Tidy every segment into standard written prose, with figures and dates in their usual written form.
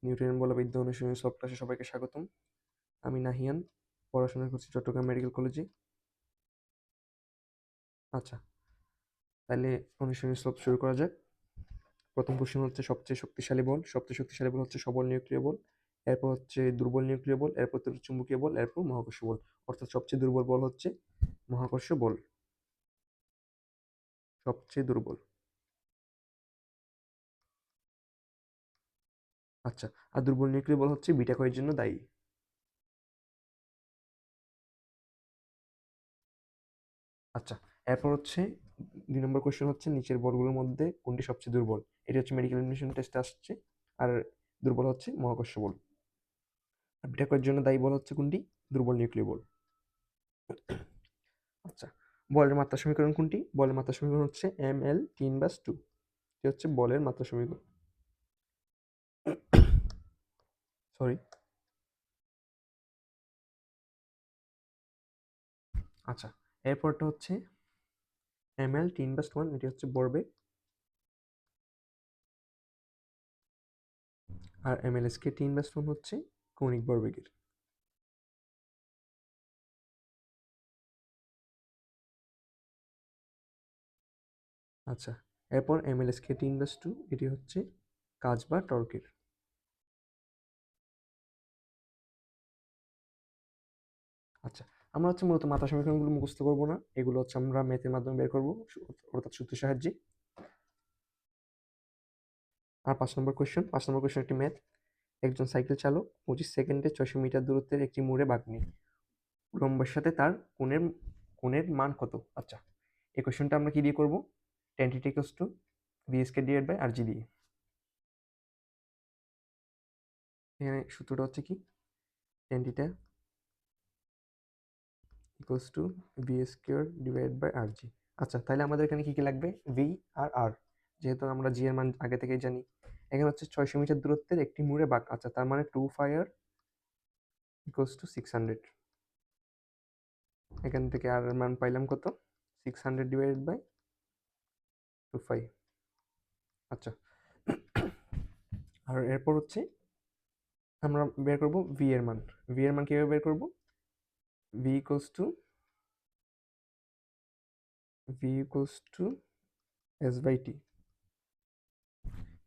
নিউটনের বলবিদ্যা অনুশীলনী সব ক্লাসে সবাইকে স্বাগতম। আমি নাহিয়ান, পড়াশোনা করছি চট্টগ্রাম মেডিকেল কলেজে। আচ্ছা, তাহলে অনুশীলনী সব শুরু করা যাক। প্রথম প্রশ্ন হচ্ছে সবচেয়ে শক্তিশালী বল। সবচেয়ে শক্তিশালী বল হচ্ছে সবল নিউক্লিয় বল, এরপর হচ্ছে দুর্বল নিউক্লিয় বল, এরপর চুম্বকীয় বল, এরপর মহাকর্ষ বল। অর্থাৎ সবচেয়ে দুর্বল বল হচ্ছে মহাকর্ষ বল, সবচেয়ে দুর্বল। আচ্ছা, আর দুর্বল নিউক্লিয় বল হচ্ছে বিটা ক্ষয়ের জন্য দায়ী। আচ্ছা, এরপর হচ্ছে 2 নম্বর কোয়েশ্চেন হচ্ছে নিচের বলগুলোর মধ্যে কোনটি সবচেয়ে দুর্বল। এটি হচ্ছে মেডিকেল এডমিশন টেস্টে আসছে। আর দুর্বল হচ্ছে মহাকর্ষ বল, আর বিটা ক্ষয়ের জন্য দায়ী বল হচ্ছে কোনটি? দুর্বল নিউক্লিয় বল। আচ্ছা, বলের মাত্রা সমীকরণ কোনটি? বলের মাত্রা সমীকরণ হচ্ছে ml 3/2। এটি হচ্ছে বলের মাত্রা সমীকরণ। সরি। আচ্ছা, এরপরটা হচ্ছে ml 3/1। এটি হচ্ছে ভরবেগ, আর mlsk 3/1 হচ্ছে কৌণিক ভরবেগের। আচ্ছা, এরপর mlsk 3/2 এটি হচ্ছে কাজ বা টর্কের। আচ্ছা, আমরা হচ্ছে মূলত মাত্রা সমীকরণগুলো মুখস্থ করবো না, এগুলো হচ্ছে আমরা ম্যাথের মাধ্যমে বের করবো, অর্থাৎ সূত্রের সাহায্যে। আর 5 নম্বর কোয়েশ্চেন একটি ম্যাথ। একজন সাইকেল চালক 25 সেকেন্ডে 600 মিটার দূরত্বের একটি মোড়ে বাঁক নেয়। উলম্বের সাথে তার কোণের মান কত? আচ্ছা, এই কোয়েশ্চেনটা আমরা কি দিয়ে করব? tan θ = v² divide by rg দিয়ে। এখানে সূত্রটা হচ্ছে কি? tan θ = v² divide by rg। আচ্ছা, তাহলে আমাদের এখানে কি কি লাগবে? v আর r, যেহেতু আমরা g এর মান আগে থেকেই জানি। এখানে হচ্ছে 600 মিটার দূরত্বের একটি মোড়ে বাঁক। আচ্ছা, তার মানে 2πr = 600। এখান থেকে আর এর মান পাইলাম কত? 600 ডিভাইডেড বাই 2π। আচ্ছা, আর এরপর হচ্ছে আমরা বের করব v এর মান। v এর মান কিভাবে বের করব? v = s/t।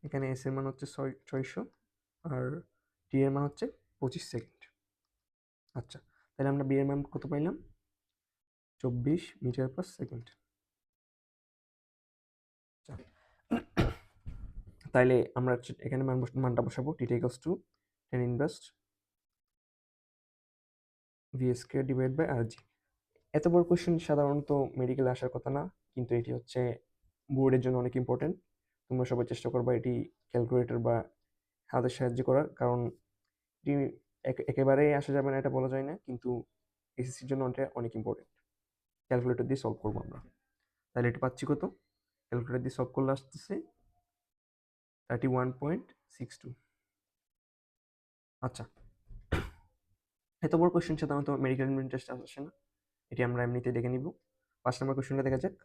এখানে s এর মান হচ্ছে 600 আর t এর মান হচ্ছে 25 সেকেন্ড। আচ্ছা, তাহলে আমরা b এর মান কত পাইলাম? 24 মিটার/সেকেন্ড। আচ্ছা, তাইলে আমরা এখানে মানটা বসাবো। θ = tan inverse v² divide by rg। এত বড় কোশ্চেন সাধারণত মেডিকেলে আসার কথা না, কিন্তু এটি হচ্ছে বোর্ডের জন্য অনেক ইম্পর্টেন্ট। তোমরা সবাই চেষ্টা করবা এটি ক্যালকুলেটর বা হাতের সাহায্যে করার, কারণ এটি একেবারেই আসা যাবে না এটা বলা যায় না, কিন্তু এসএসসির জন্য এটা অনেক ইম্পর্টেন্ট। ক্যালকুলেটর দিয়ে সলভ করবো আমরা। তাহলে এটা পাচ্ছি কত? ক্যালকুলেটর দিয়ে সলভ করলে আসতেছে 31.62। আচ্ছা, এত বড় কোশ্চেন সাধারণত মেডিকেল টেস্টে আসে না, এটি আমরা এমনিতেই দেখে নিব। 5 নম্বর কোশ্চেনটা দেখা যাক।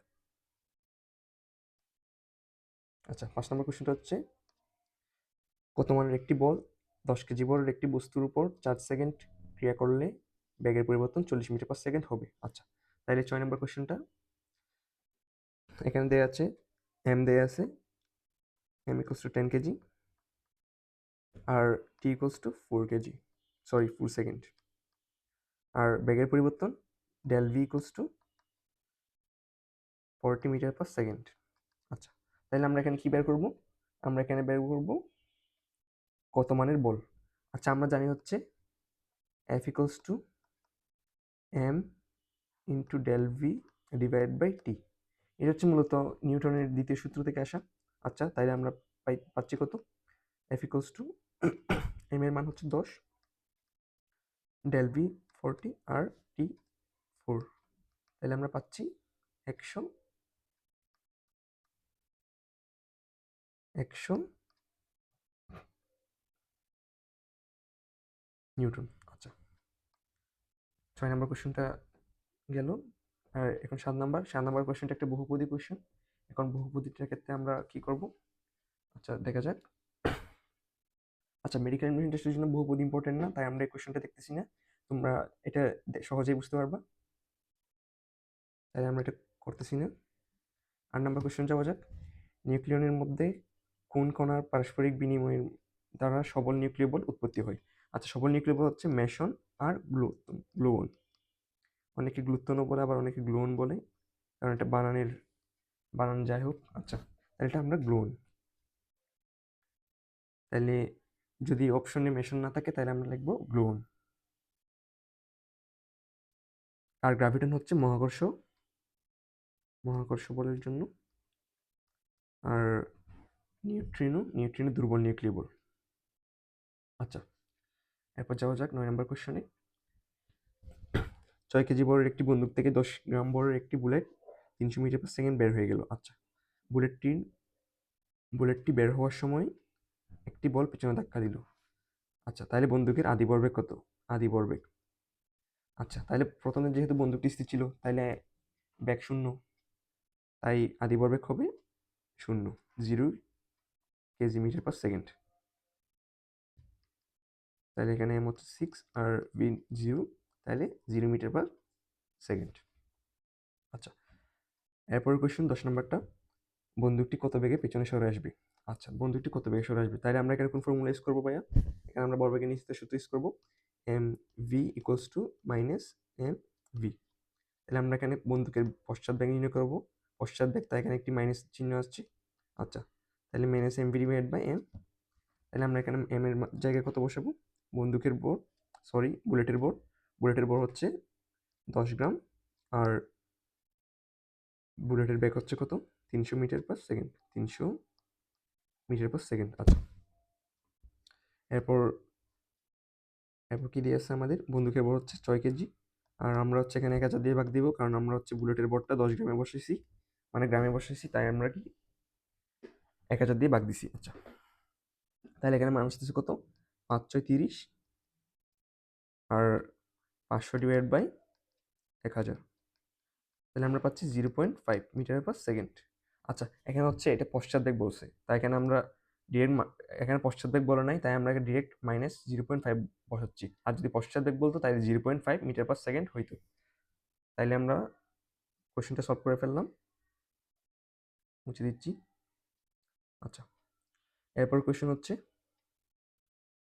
আচ্ছা, 5 নম্বর কোশ্চেনটা হচ্ছে কত মানের একটি বল 10 কেজি বলের একটি বস্তুর উপর 4 সেকেন্ড ক্রিয়া করলে বেগের পরিবর্তন 40 মিটার/সেকেন্ড হবে। আচ্ছা, তাহলে 6 নম্বর কোশ্চেনটা এখানে দেয়া আছে, m দেয়া আছে, m = 10 কেজি আর t = 4 কেজি, সরি 4 সেকেন্ড। আর বেগের পরিবর্তন del v = 40 মিটার/সেকেন্ড। আচ্ছা, তাহলে আমরা এখানে কি বের করব? আমরা এখানে বের করব কত মানের বল। আচ্ছা, আমরা জানি হচ্ছে F = m × del v divide by t। এটা হচ্ছে মূলত নিউটনের দ্বিতীয় সূত্র থেকে আসা। আচ্ছা, তাইলে আমরা পাচ্ছি কত? F = m এর মান হচ্ছে 10, del v 40 আর t 4। তাহলে আমরা পাচ্ছি 100 নিউটন। আচ্ছা, 6 নম্বর কোশ্চেনটা গেল। আর এখন 7 নম্বর কোশ্চেনটা একটা বহুপদী কোশ্চেন। এখন বহুপদীটার ক্ষেত্রে আমরা কি করব? আচ্ছা, দেখা যাক। আচ্ছা, মেডিকেল ইন্ডাস্ট্রির জন্য বহুপদ ইম্পর্টেন্ট না, তাই আমরা এই কোয়েশ্চেনটা দেখতেছি না, তোমরা এটা সহজেই বুঝতে পারবা, তাই আমরা এটা করতেছি না। 8 নাম্বার কোয়েশ্চেন যাওয়া যাক। নিউক্লিয়নের মধ্যে কোন কণার পারস্পরিক বিনিময়ের দ্বারা সবল নিউক্লিয় বল উৎপত্তি হয়? আচ্ছা, সবল নিউক্লিয় বল হচ্ছে মেসন আর গ্লুওন। অনেকে গ্লুতনও বলে, আবার অনেকে গ্লুওন বলে, কারণ এটা বানান যাই হোক। আচ্ছা, তাহলে এটা আমরা গ্লুওন। তাহলে যদি অপশনে মেশন না থাকে তাহলে আমরা লিখবো গ্লুওন। আর গ্রাভিটন হচ্ছে মহাকর্ষ বলের জন্য। আর নিউট্রিনো দুর্বল নিউক্লিয় বল। আচ্ছা, এরপর যাওয়া যাক 9 নম্বর কোশ্চেনে। 6 কেজি বড়ের একটি বন্দুক থেকে 10 গ্রাম বড়ের একটি বুলেট 300 মিটার পার সেকেন্ড বের হয়ে গেল। আচ্ছা, বুলেটটি বের হওয়ার সময় একটি বল পেছনে ধাক্কা দিল। আচ্ছা, তাহলে বন্দুকের আদি ভরবেগ কত? আদি ভরবেগ। আচ্ছা, তাহলে প্রথমে যেহেতু বন্দুকটি স্থির ছিল, তাহলে বেগ 0, তাই আদি ভরবেগ হবে 0, 0 কেজি মিটার পার সেকেন্ড। তাহলে এখানে এম হচ্ছে 6 আর ভি 0, তাহলে 0 মিটার পার সেকেন্ড। আচ্ছা, এরপরের কোয়েশ্চেন 10 নম্বরটা, বন্দুকটি কত বেগে পেছনে সরে আসবে? আচ্ছা, বন্দুকটি কত বেগে সরে আসবে, তাহলে আমরা এখানে কোন ফর্মুলা ইউজ করবো ভাইয়া? এখানে আমরা ভরবেগের নিশ্চিত সূত্র ইউজ করবো, M V equals to minus M V. তাহলে আমরা এখানে বন্দুকের পশ্চাৎ বেগ নির্ণয় করবো, পশ্চাৎ বেগ, তাই এখানে একটি মাইনাস চিহ্ন আসছে। আচ্ছা, তাহলে minus M V divide by M. তাহলে আমরা এখানে এম এর জায়গায় কত বসাবো? বুলেটের বোর হচ্ছে 10 গ্রাম, আর বুলেটের বেগ হচ্ছে কত? 300 metre per second, 300 metre per second. আচ্ছা, এরপর কি দিয়ে আছে আমাদের? বন্দুকের ভর হচ্ছে 6 কেজি, আর আমরা হচ্ছে এখানে 1000 দিয়ে ভাগ দিব, কারণ আমরা হচ্ছে বুলেটের ভরটা 10 গ্রামে বসেছি, মানে গ্রামে বসেছি, তাই আমরা কি 1000 দিয়ে ভাগ দিছি। আচ্ছা, তাহলে এখানে মান আসতেছে কত? 5 6 30, আর 500 ডিভাইড বাই 1000, তাহলে আমরা পাচ্ছি 0.5 মিটার পার সেকেন্ড। আচ্ছা, এখানে হচ্ছে এটা পশ্চাৎবেগ বলছে, তাই এখানে আমরা ডিরেক্ট, এখানে পশ্চাৎবেগ বলে নাই, তাই আমরা ডিরেক্ট মাইনাস 0.5 বসাচ্ছি। আর যদি পশ্চাৎবেগ বলতো তাহলে 0.5 মিটার পার সেকেন্ড হইতো। তাইলে আমরা কোশ্চেনটা সলভ করে ফেললাম, মুছে দিচ্ছি। আচ্ছা, এরপর কোশ্চেন হচ্ছে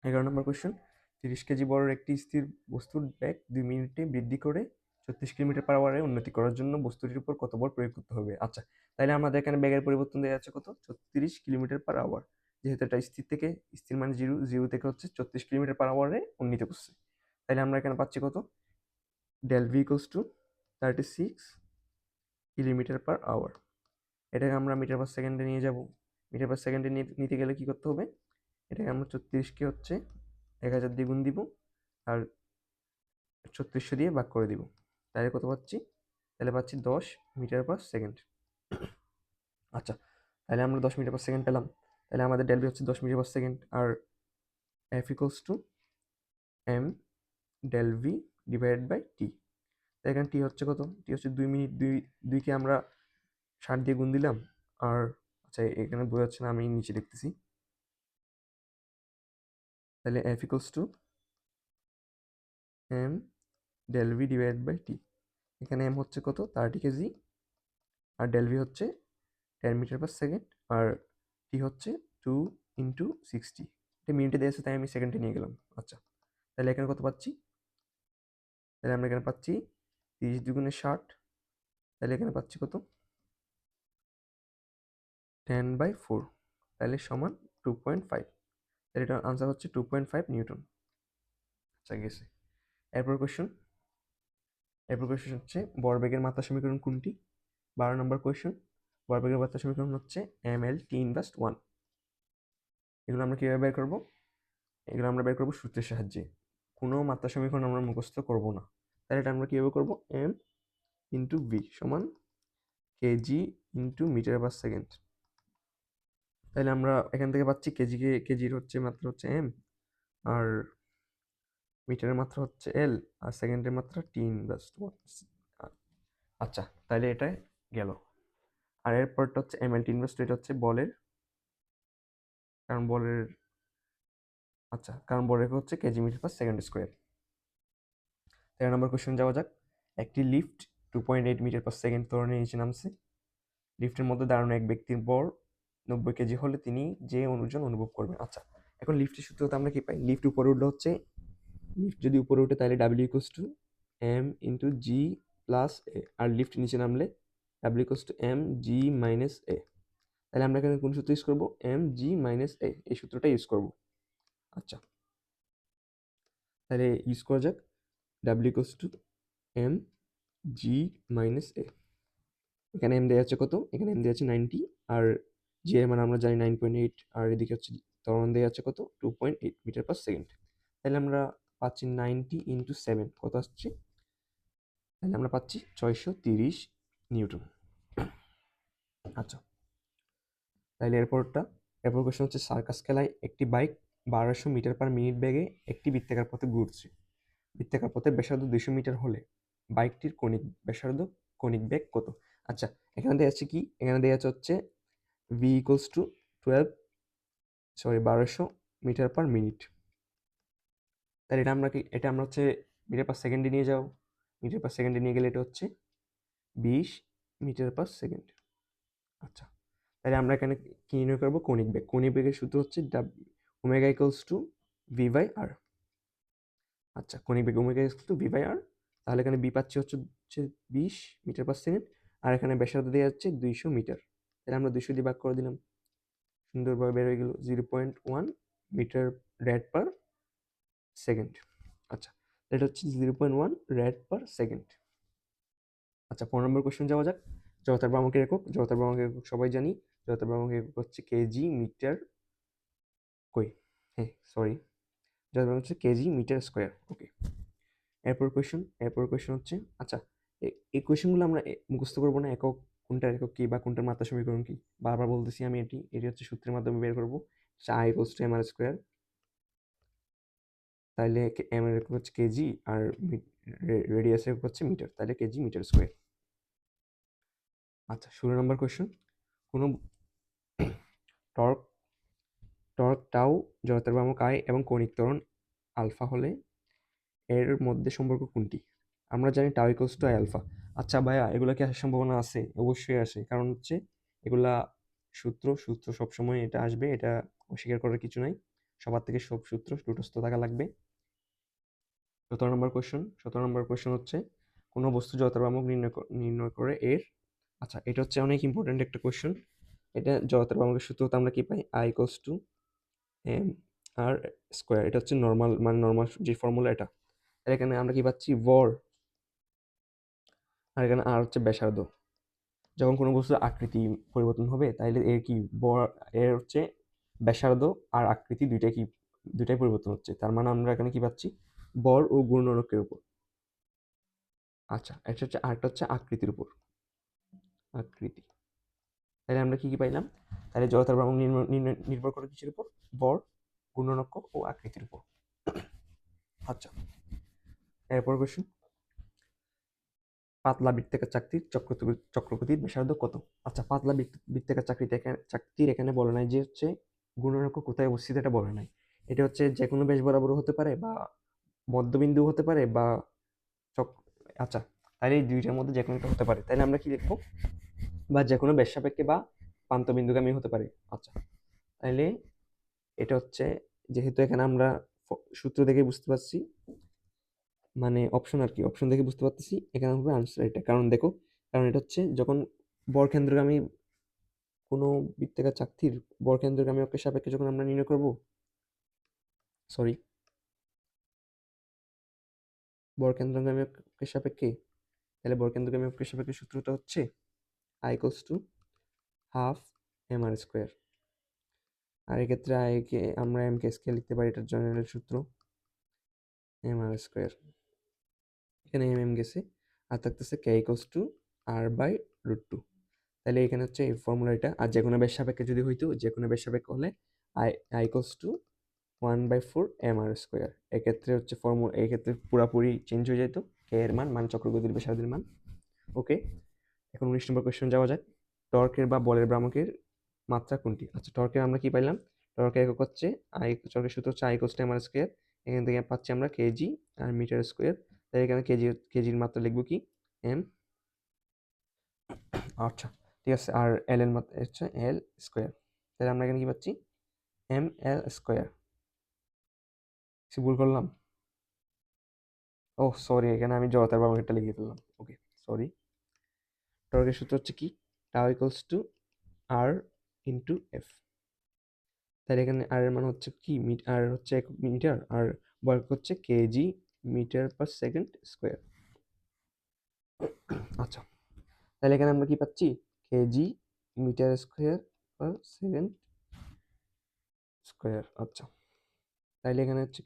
11 নম্বর কোশ্চেন। 30 কেজি বড়ের একটি স্থির বস্তুর ব্যাগ 2 মিনিটে বৃদ্ধি করে 36 কিলোমিটার পার আওয়ারে উন্নতি করার জন্য বস্তুটির উপর কত বল প্রয়োগ করতে হবে? আচ্ছা, তাহলে আমাদের এখানে ব্যাগের পরিবর্তন দেওয়া আছে কত? 36 কিলোমিটার পার আওয়ার। যেহেতু এটা স্থির মানে জিরো থেকে হচ্ছে 34 কিলোমিটার পার আওয়ারে উন্নীত করছে, তাহলে আমরা এখানে পাচ্ছি কত? Del V equals to 36 kilometre per hour. এটাকে আমরা মিটার পার সেকেন্ডে নিয়ে যাব। মিটার পার সেকেন্ডে নিতে গেলে কি করতে হবে? এটাকে আমরা 34কে হচ্ছে 1000 দিয়ে গুণ দিব, আর 3600 দিয়ে ভাগ করে দিব, তাহলে কত পাচ্ছি? তাহলে পাচ্ছি 10 মিটার পার সেকেন্ড। আচ্ছা, তাহলে আমরা 10 মিটার পার সেকেন্ড পেলাম, তাহলে আমাদের ডেল ভি হচ্ছে 10 মিটার পার সেকেন্ড, আর F equals to M del V divided by T. এখানে টি হচ্ছে কত? টি হচ্ছে 2 মিনিট, 2কে আমরা 60 দিয়ে গুণ দিলাম, আর আচ্ছা এখানে বোঝা যাচ্ছে না, আমি নিচে লিখতেছি। তাহলে F equals to M del V divide by T. এখানে এম হচ্ছে কত? 30 কেজি, আর ডেল ভি হচ্ছে 10 মিটার পার সেকেন্ড, আর টি হচ্ছে 2 ইন্টু 60। এটা মিনিটে দিয়েছে, তাই আমি সেকেন্ডে নিয়ে গেলাম। আচ্ছা, তাহলে এখানে কত পাচ্ছি? তাহলে আমরা এখানে পাচ্ছি 30 দুগুণে 60, তাহলে এখানে পাচ্ছি কত? 10/4, তাহলে সমান 2.5। তাহলে এটার আনসার হচ্ছে 2.5 নিউটন। আচ্ছা, গেছে। এরপর কোয়েশ্চেন হচ্ছে ভরবেগের মাত্রা সমীকরণ কোনটি? 12 নম্বর কোয়েশ্চেন। ভরবেগের মাত্রা সমীকরণ হচ্ছে ml t ইনভার্স 1। এগুলো আমরা কীভাবে বের করবো? এগুলো আমরা বের করবো সূত্রের সাহায্যে। কোনো মাত্রা সমীকরণ আমরা মুখস্থ করব না, তাহলে এটা আমরা কীভাবে করবো? m ইন্টু ভি সমান KG into metre per second. তাহলে আমরা এখান থেকে পাচ্ছি কেজির হচ্ছে মাত্রা হচ্ছে m, আর মিটারের মাত্রা হচ্ছে এল, আর সেকেন্ডের মাত্রা টি ইনভার্স 1। আচ্ছা, তাহলে এটা গেল। আর এরপরটা হচ্ছে ml t ইনভার্স, এটা হচ্ছে বলের, কারণ বলের আচ্ছা, কারণ বলের একক হচ্ছে KG metre per second square. 13 নম্বর কোশ্চেন যাওয়া যাক। একটি লিফট 2.8 মিটার পার সেকেন্ড ত্বরণে নিচে নামছে। লিফটের মধ্যে দাঁড়ানো এক ব্যক্তির ভর 90 কেজি হলে তিনি যে ওজন অনুভব করবেন। আচ্ছা, এখন লিফটের সূত্রতে আমরা কি পাই? লিফট উপরে উঠলে হচ্ছে, লিফট যদি উপরে উঠে তাহলে W equals to M into G plus A, আর লিফট নিচে নামলে W equals to M G minus A. তাহলে আমরা এখানে কোন সূত্র ইউজ করবো? এম জি মাইনাস এ, এই সূত্রটা ইউজ করব। আচ্ছা, তাহলে ইউজ করা যাক। W equals to M G minus A. এখানে এম দেওয়া আছে কত? এখানে এম দেওয়া আছে 90, আর জি এর মান আমরা জানি 9.8, আর এদিকে হচ্ছে ত্বরণ দেওয়া আছে কত? 2.8 মিটার পার সেকেন্ড। তাহলে আমরা পাচ্ছি 90 ইন্টু 7 কত আসছে? তাহলে আমরা পাচ্ছি 630 নিউটন। আচ্ছা, তাহলে এরপর কোশ্চেন হচ্ছে, সার্কাস খেলায় একটি বাইক 1200 মিটার পার মিনিট বেগে একটি বৃত্তাকার পথে ঘুরছে। বৃত্তাকার পথের ব্যাসার্ধ 200 মিটার হলে বাইকটির কণিক বেগ কত? আচ্ছা, এখানে দেওয়া আছে কি? এখানে দেওয়া আছে হচ্ছে v equals to 1200 metre per minute. তাহলে এটা আমরা হচ্ছে মিটার পার সেকেন্ডে নিয়ে যাও। মিটার পার সেকেন্ডে নিয়ে গেলে এটা হচ্ছে 20 মিটার পার সেকেন্ড। আচ্ছা, তাহলে আমরা এখানে কি নির্ণয় করবো? কণিক বেগ। কণিক বেগের সূত্র হচ্ছে omega equals to V by R. আচ্ছা, কণিক বেগ omega equals to V by R. তাহলে এখানে বি পাচ্ছি হচ্ছে 20 মিটার পার সেকেন্ড, আর এখানে ব্যাসার্ধ দেওয়া যাচ্ছে 200 মিটার। তাহলে আমরা 200 দিয়ে ভাগ করে দিলাম, সুন্দরভাবে বের হয়ে গেল 0.1 মিটার রেড পার সেকেন্ড। আচ্ছা, এটা হচ্ছে 0.1 রেড পার সেকেন্ড। আচ্ছা, 15 নম্বর কোশ্চেন যাওয়া যাক। জড়তার ভ্রামকের একক। জড়তার ভ্রামকের একক সবাই জানি। জড়তার ভ্রামকের একক হচ্ছে কেজি মিটার, জড়তার ভ্রামক হচ্ছে কেজি মিটার স্কোয়ার। ওকে, এরপর কোয়েশ্চেন হচ্ছে, আচ্ছা এই কোয়েশ্চেনগুলো আমরা মুখস্থ করবো না। একক কোনটার একক কি বা কোনটার মাত্রা সমীকরণ কি, বারবার বলতেছি আমি। এটি হচ্ছে সূত্রের মাধ্যমে বের করবো। I equals to M R square. তাহলে এম এর একক হচ্ছে কেজি, আর রেডিয়াসের একক হচ্ছে মিটার, তাহলে কেজি মিটার স্কোয়ার। আচ্ছা, 16 নম্বর কোয়েশ্চেন। কোনো টর্ক টাউ জড়তার ভ্রামক আই এবং কৌণিক ত্বরণ আলফা হলে এর মধ্যে সম্পর্ক কোনটি? আমরা জানি টাউ ইকুয়ালস টু আলফা। আচ্ছা ভাইয়া, এগুলো কি আসার সম্ভাবনা আছে? অবশ্যই আসে, কারণ হচ্ছে এগুলা সূত্র সবসময় এটা আসবে, এটা অস্বীকার করার কিছু নাই। সবার থেকে সব সূত্র তটস্থ থাকা লাগবে। 17 নম্বর কোয়েশ্চেন হচ্ছে, কোনো বস্তু জড়তার ভ্রামক নির্ণয় করে এর। আচ্ছা, এটা হচ্ছে অনেক ইম্পর্টেন্ট একটা কোয়েশ্চেন। এটা জড়তার ভ্রামকের সূত্রতে আমরা কি পাই? I equals to M R square. এটা হচ্ছে নর্মাল যে ফর্মুলা এটা। এখানে আমরা কি পাচ্ছি? ভর, আর এখানে আর হচ্ছে ব্যাসার্ধ। যখন কোনো বস্তুর আকৃতি পরিবর্তন হবে তাহলে এর কি এর হচ্ছে ব্যাসার্ধ আর আকৃতি দুইটাই পরিবর্তন হচ্ছে। তার মানে আমরা এখানে কি পাচ্ছি? বর ও ঘূর্ণনকের উপর। আচ্ছা, এটা হচ্ছে আরেকটা হচ্ছে আকৃতির উপর, আকৃতি। তাহলে আমরা কি পাইলাম? তাহলে জড়তার ভ্রামক নির্ভর করে কিসের উপর? বর, ঘূর্ণনক ও আকৃতির উপর। আচ্ছা, এরপর কোশ্চেন, পাতলা বৃত্তাকার চক্রগতির ব্যাসার্ধ কত? আচ্ছা, পাতলা বৃত্তাকার চাকতির এখানে বলে নাই যে হচ্ছে গুণনাঙ্ক কোথায় অবস্থিত, এটা বলে নাই। এটা হচ্ছে যে কোনো ব্যাস বরাবর হতে পারে, বা মধ্যবিন্দু হতে পারে, বা আচ্ছা, তাহলে এই দুইটার মধ্যে যে কোনো একটা হতে পারে। তাহলে আমরা কি লিখবো? বা যে কোনো ব্যাস সাপেক্ষে বা প্রান্তবিন্দুগামী হতে পারে। আচ্ছা, তাহলে এটা হচ্ছে, যেহেতু এখানে আমরা সূত্র দেখে বুঝতে পারছি, মানে অপশন আর কি, অপশন দেখে বুঝতে পারতেছি এখানে হবে আনসার এটা। কারণ দেখো, কারণ এটা হচ্ছে যখন বরকেন্দ্রগামী কোনো বৃত্তাকার চাকতির বরকেন্দ্রগামী অক্ষের সাপেক্ষে যখন আমরা নির্ণয় করব, বরকেন্দ্রগামী অক্ষের সাপেক্ষে, তাহলে বরকেন্দ্রগামী অক্ষের সাপেক্ষে সূত্রটা হচ্ছে I equals to half M R square. আর এক্ষেত্রে আইকে আমরা এম কে স্কেয়ার লিখতে পারি, এটার জেনারেল সূত্র এম আর স্কোয়ার। এখানে এম গেছে, আর থাকতেছে কে ইকুয়ালস টু আর বাই √2। তাহলে এখানে হচ্ছে এই ফর্মুলা এটা। আর যে কোনো ব্যাস সাপেক্ষে যদি হইতো, যে কোনো ব্যাস সাপেক্ষে হলে I equals to 1/4 M R square. এক্ষেত্রে হচ্ছে এক্ষেত্রে পুরাপুরি চেঞ্জ হয়ে যেত কে এর মান, মানে চক্রগতির ব্যাসার্ধের মান। ওকে, এখন 19 নম্বর কোয়েশ্চেন যাওয়া যাক। টর্কের বা বলের ভ্রামকের মাত্রা কোনটি? আচ্ছা, টর্কের আমরা কি পাইলাম? টর্কের একক হচ্ছে টর্কের সূত্র হচ্ছে I=mr স্কোয়ার। এখান থেকে পাচ্ছি আমরা কেজি আর মিটার স্কোয়ার। তাই এখানে কেজির মাত্রা লিখবো কি এম। আচ্ছা ঠিক আছে, আর এল এর মাত্রা হচ্ছে এল স্কোয়ার। তাহলে আমরা এখানে কি পাচ্ছি এম এল স্কোয়ার। কিছু ভুল করলাম? ও সরি, এখানে আমি জড়তার ব্যবহারটা লিখে ফেললাম। ওকে সরি। টর্কের সূত্র হচ্ছে কি τ=r ইন্টু এফ। তাহলে এখানে আর এর মান হচ্ছে কি আর হচ্ছে একক মিটার, আর বর্গ হচ্ছে KG metre per second square. আচ্ছা তাহলে এখানে আমরা কি পাচ্ছি KG metre square per second square. আচ্ছা তাইলে এখানে হচ্ছে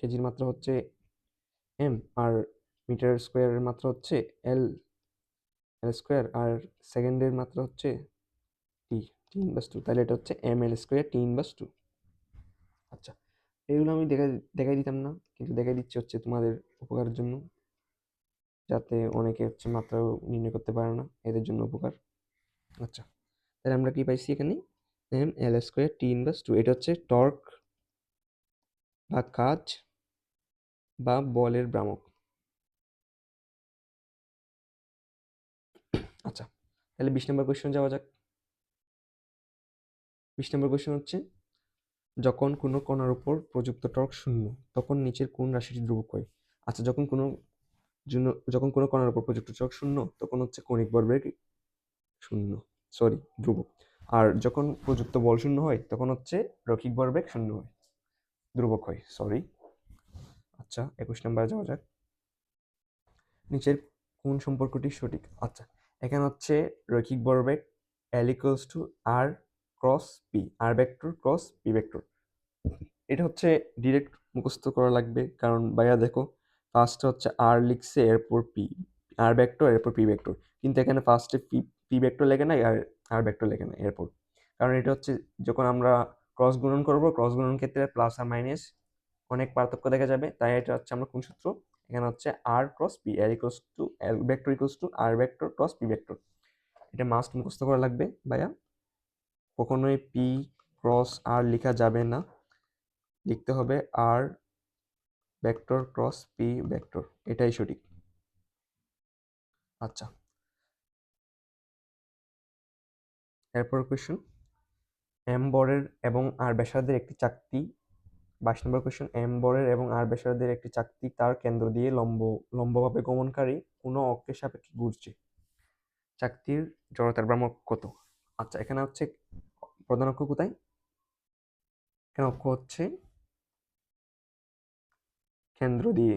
কেজির মাত্রা হচ্ছে এম, আর মিটার স্কোয়ারের মাত্রা হচ্ছে এল এল স্কোয়ার, আর সেকেন্ডের মাত্রা হচ্ছে টি ইনভার্স টু। তাহলে এটা হচ্ছে M L square T inverse two. আচ্ছা এগুলো আমি দেখাই দিতাম না, কিন্তু দেখাই দিচ্ছি হচ্ছে তোমাদের উপকারের জন্য, যাতে অনেকে হচ্ছে মাত্রাও নির্ণয় করতে পারে না, এদের জন্য উপকার। আচ্ছা তাহলে আমরা কি পাইছি এখানে M L square T inverse two. এটা হচ্ছে টর্ক বা কাজ বা বলের ভ্রামক। আচ্ছা তাহলে 20 নম্বর কোয়েশ্চন যাওয়া যাক। 20 নম্বর কোয়েশ্চন হচ্ছে যখন কোনো কণার উপর প্রযুক্ত টর্ক শূন্য, তখন নিচের কোন রাশিটি ধ্রুবক হয়? আচ্ছা যখন কোনো কণার উপর প্রযুক্ত টর্ক শূন্য, তখন হচ্ছে কৌণিক ভরবেগ শূন্য, সরি ধ্রুবক। আর যখন প্রযুক্ত বল শূন্য হয়, তখন হচ্ছে রৈখিক ভরবেগ শূন্য হয়, ধ্রুবক হয়, সরি। আচ্ছা 21 নম্বরে যাওয়া যাক। নিচের কোন সম্পর্কটি সঠিক? আচ্ছা এখানে হচ্ছে রৈখিক ভরবেগ L=r ক্রস পি, আর ভেক্টর ক্রস পি ভেক্টর। এটা হচ্ছে ডিরেক্ট মুখস্থ করা লাগবে, কারণ ভাইয়া দেখো ফার্স্টে হচ্ছে আর লিখছে, এরপর পি, আর ভেক্টর এরপর পি ভেক্টর, কিন্তু এখানে ফার্স্টে পি ভেক্টর লেখে নাই আর আর ভেক্টর লেখে নাই এরপর। কারণ এটা হচ্ছে যখন আমরা ক্রস গুণন করব, ক্রস গুণন ক্ষেত্রে প্লাস আর মাইনাস অনেক পার্থক্য দেখা যাবে, তাই এটা হচ্ছে আমরা কোন সূত্র, এখানে হচ্ছে R cross P, L vector equals to R vector cross P vector. এটা মাস্ট মুখস্থ করা লাগবে ভাইয়া, কখনোই পি ক্রস আর লেখা যাবে না, লিখতে হবে আর ভেক্টর ক্রস পি ভেক্টর, এটাই সঠিক। আচ্ছা এরপর কোয়েশ্চন, এম বরের এবং আর ব্যাসার্ধের একটি চাকতি, 22 নম্বর কোয়েশ্চন, এম বরের এবং আর ব্যাসার্ধের একটি চাকতি তার কেন্দ্র দিয়ে লম্বভাবে গমনকারী কোনো অক্ষের সাপেক্ষে ঘুরছে, চাকতির জড়তার ভ্রামক কত? আচ্ছা এখানে হচ্ছে প্রধান অক্ষ কোথায়, এখানে অক্ষ হচ্ছে কেন্দ্র দিয়ে,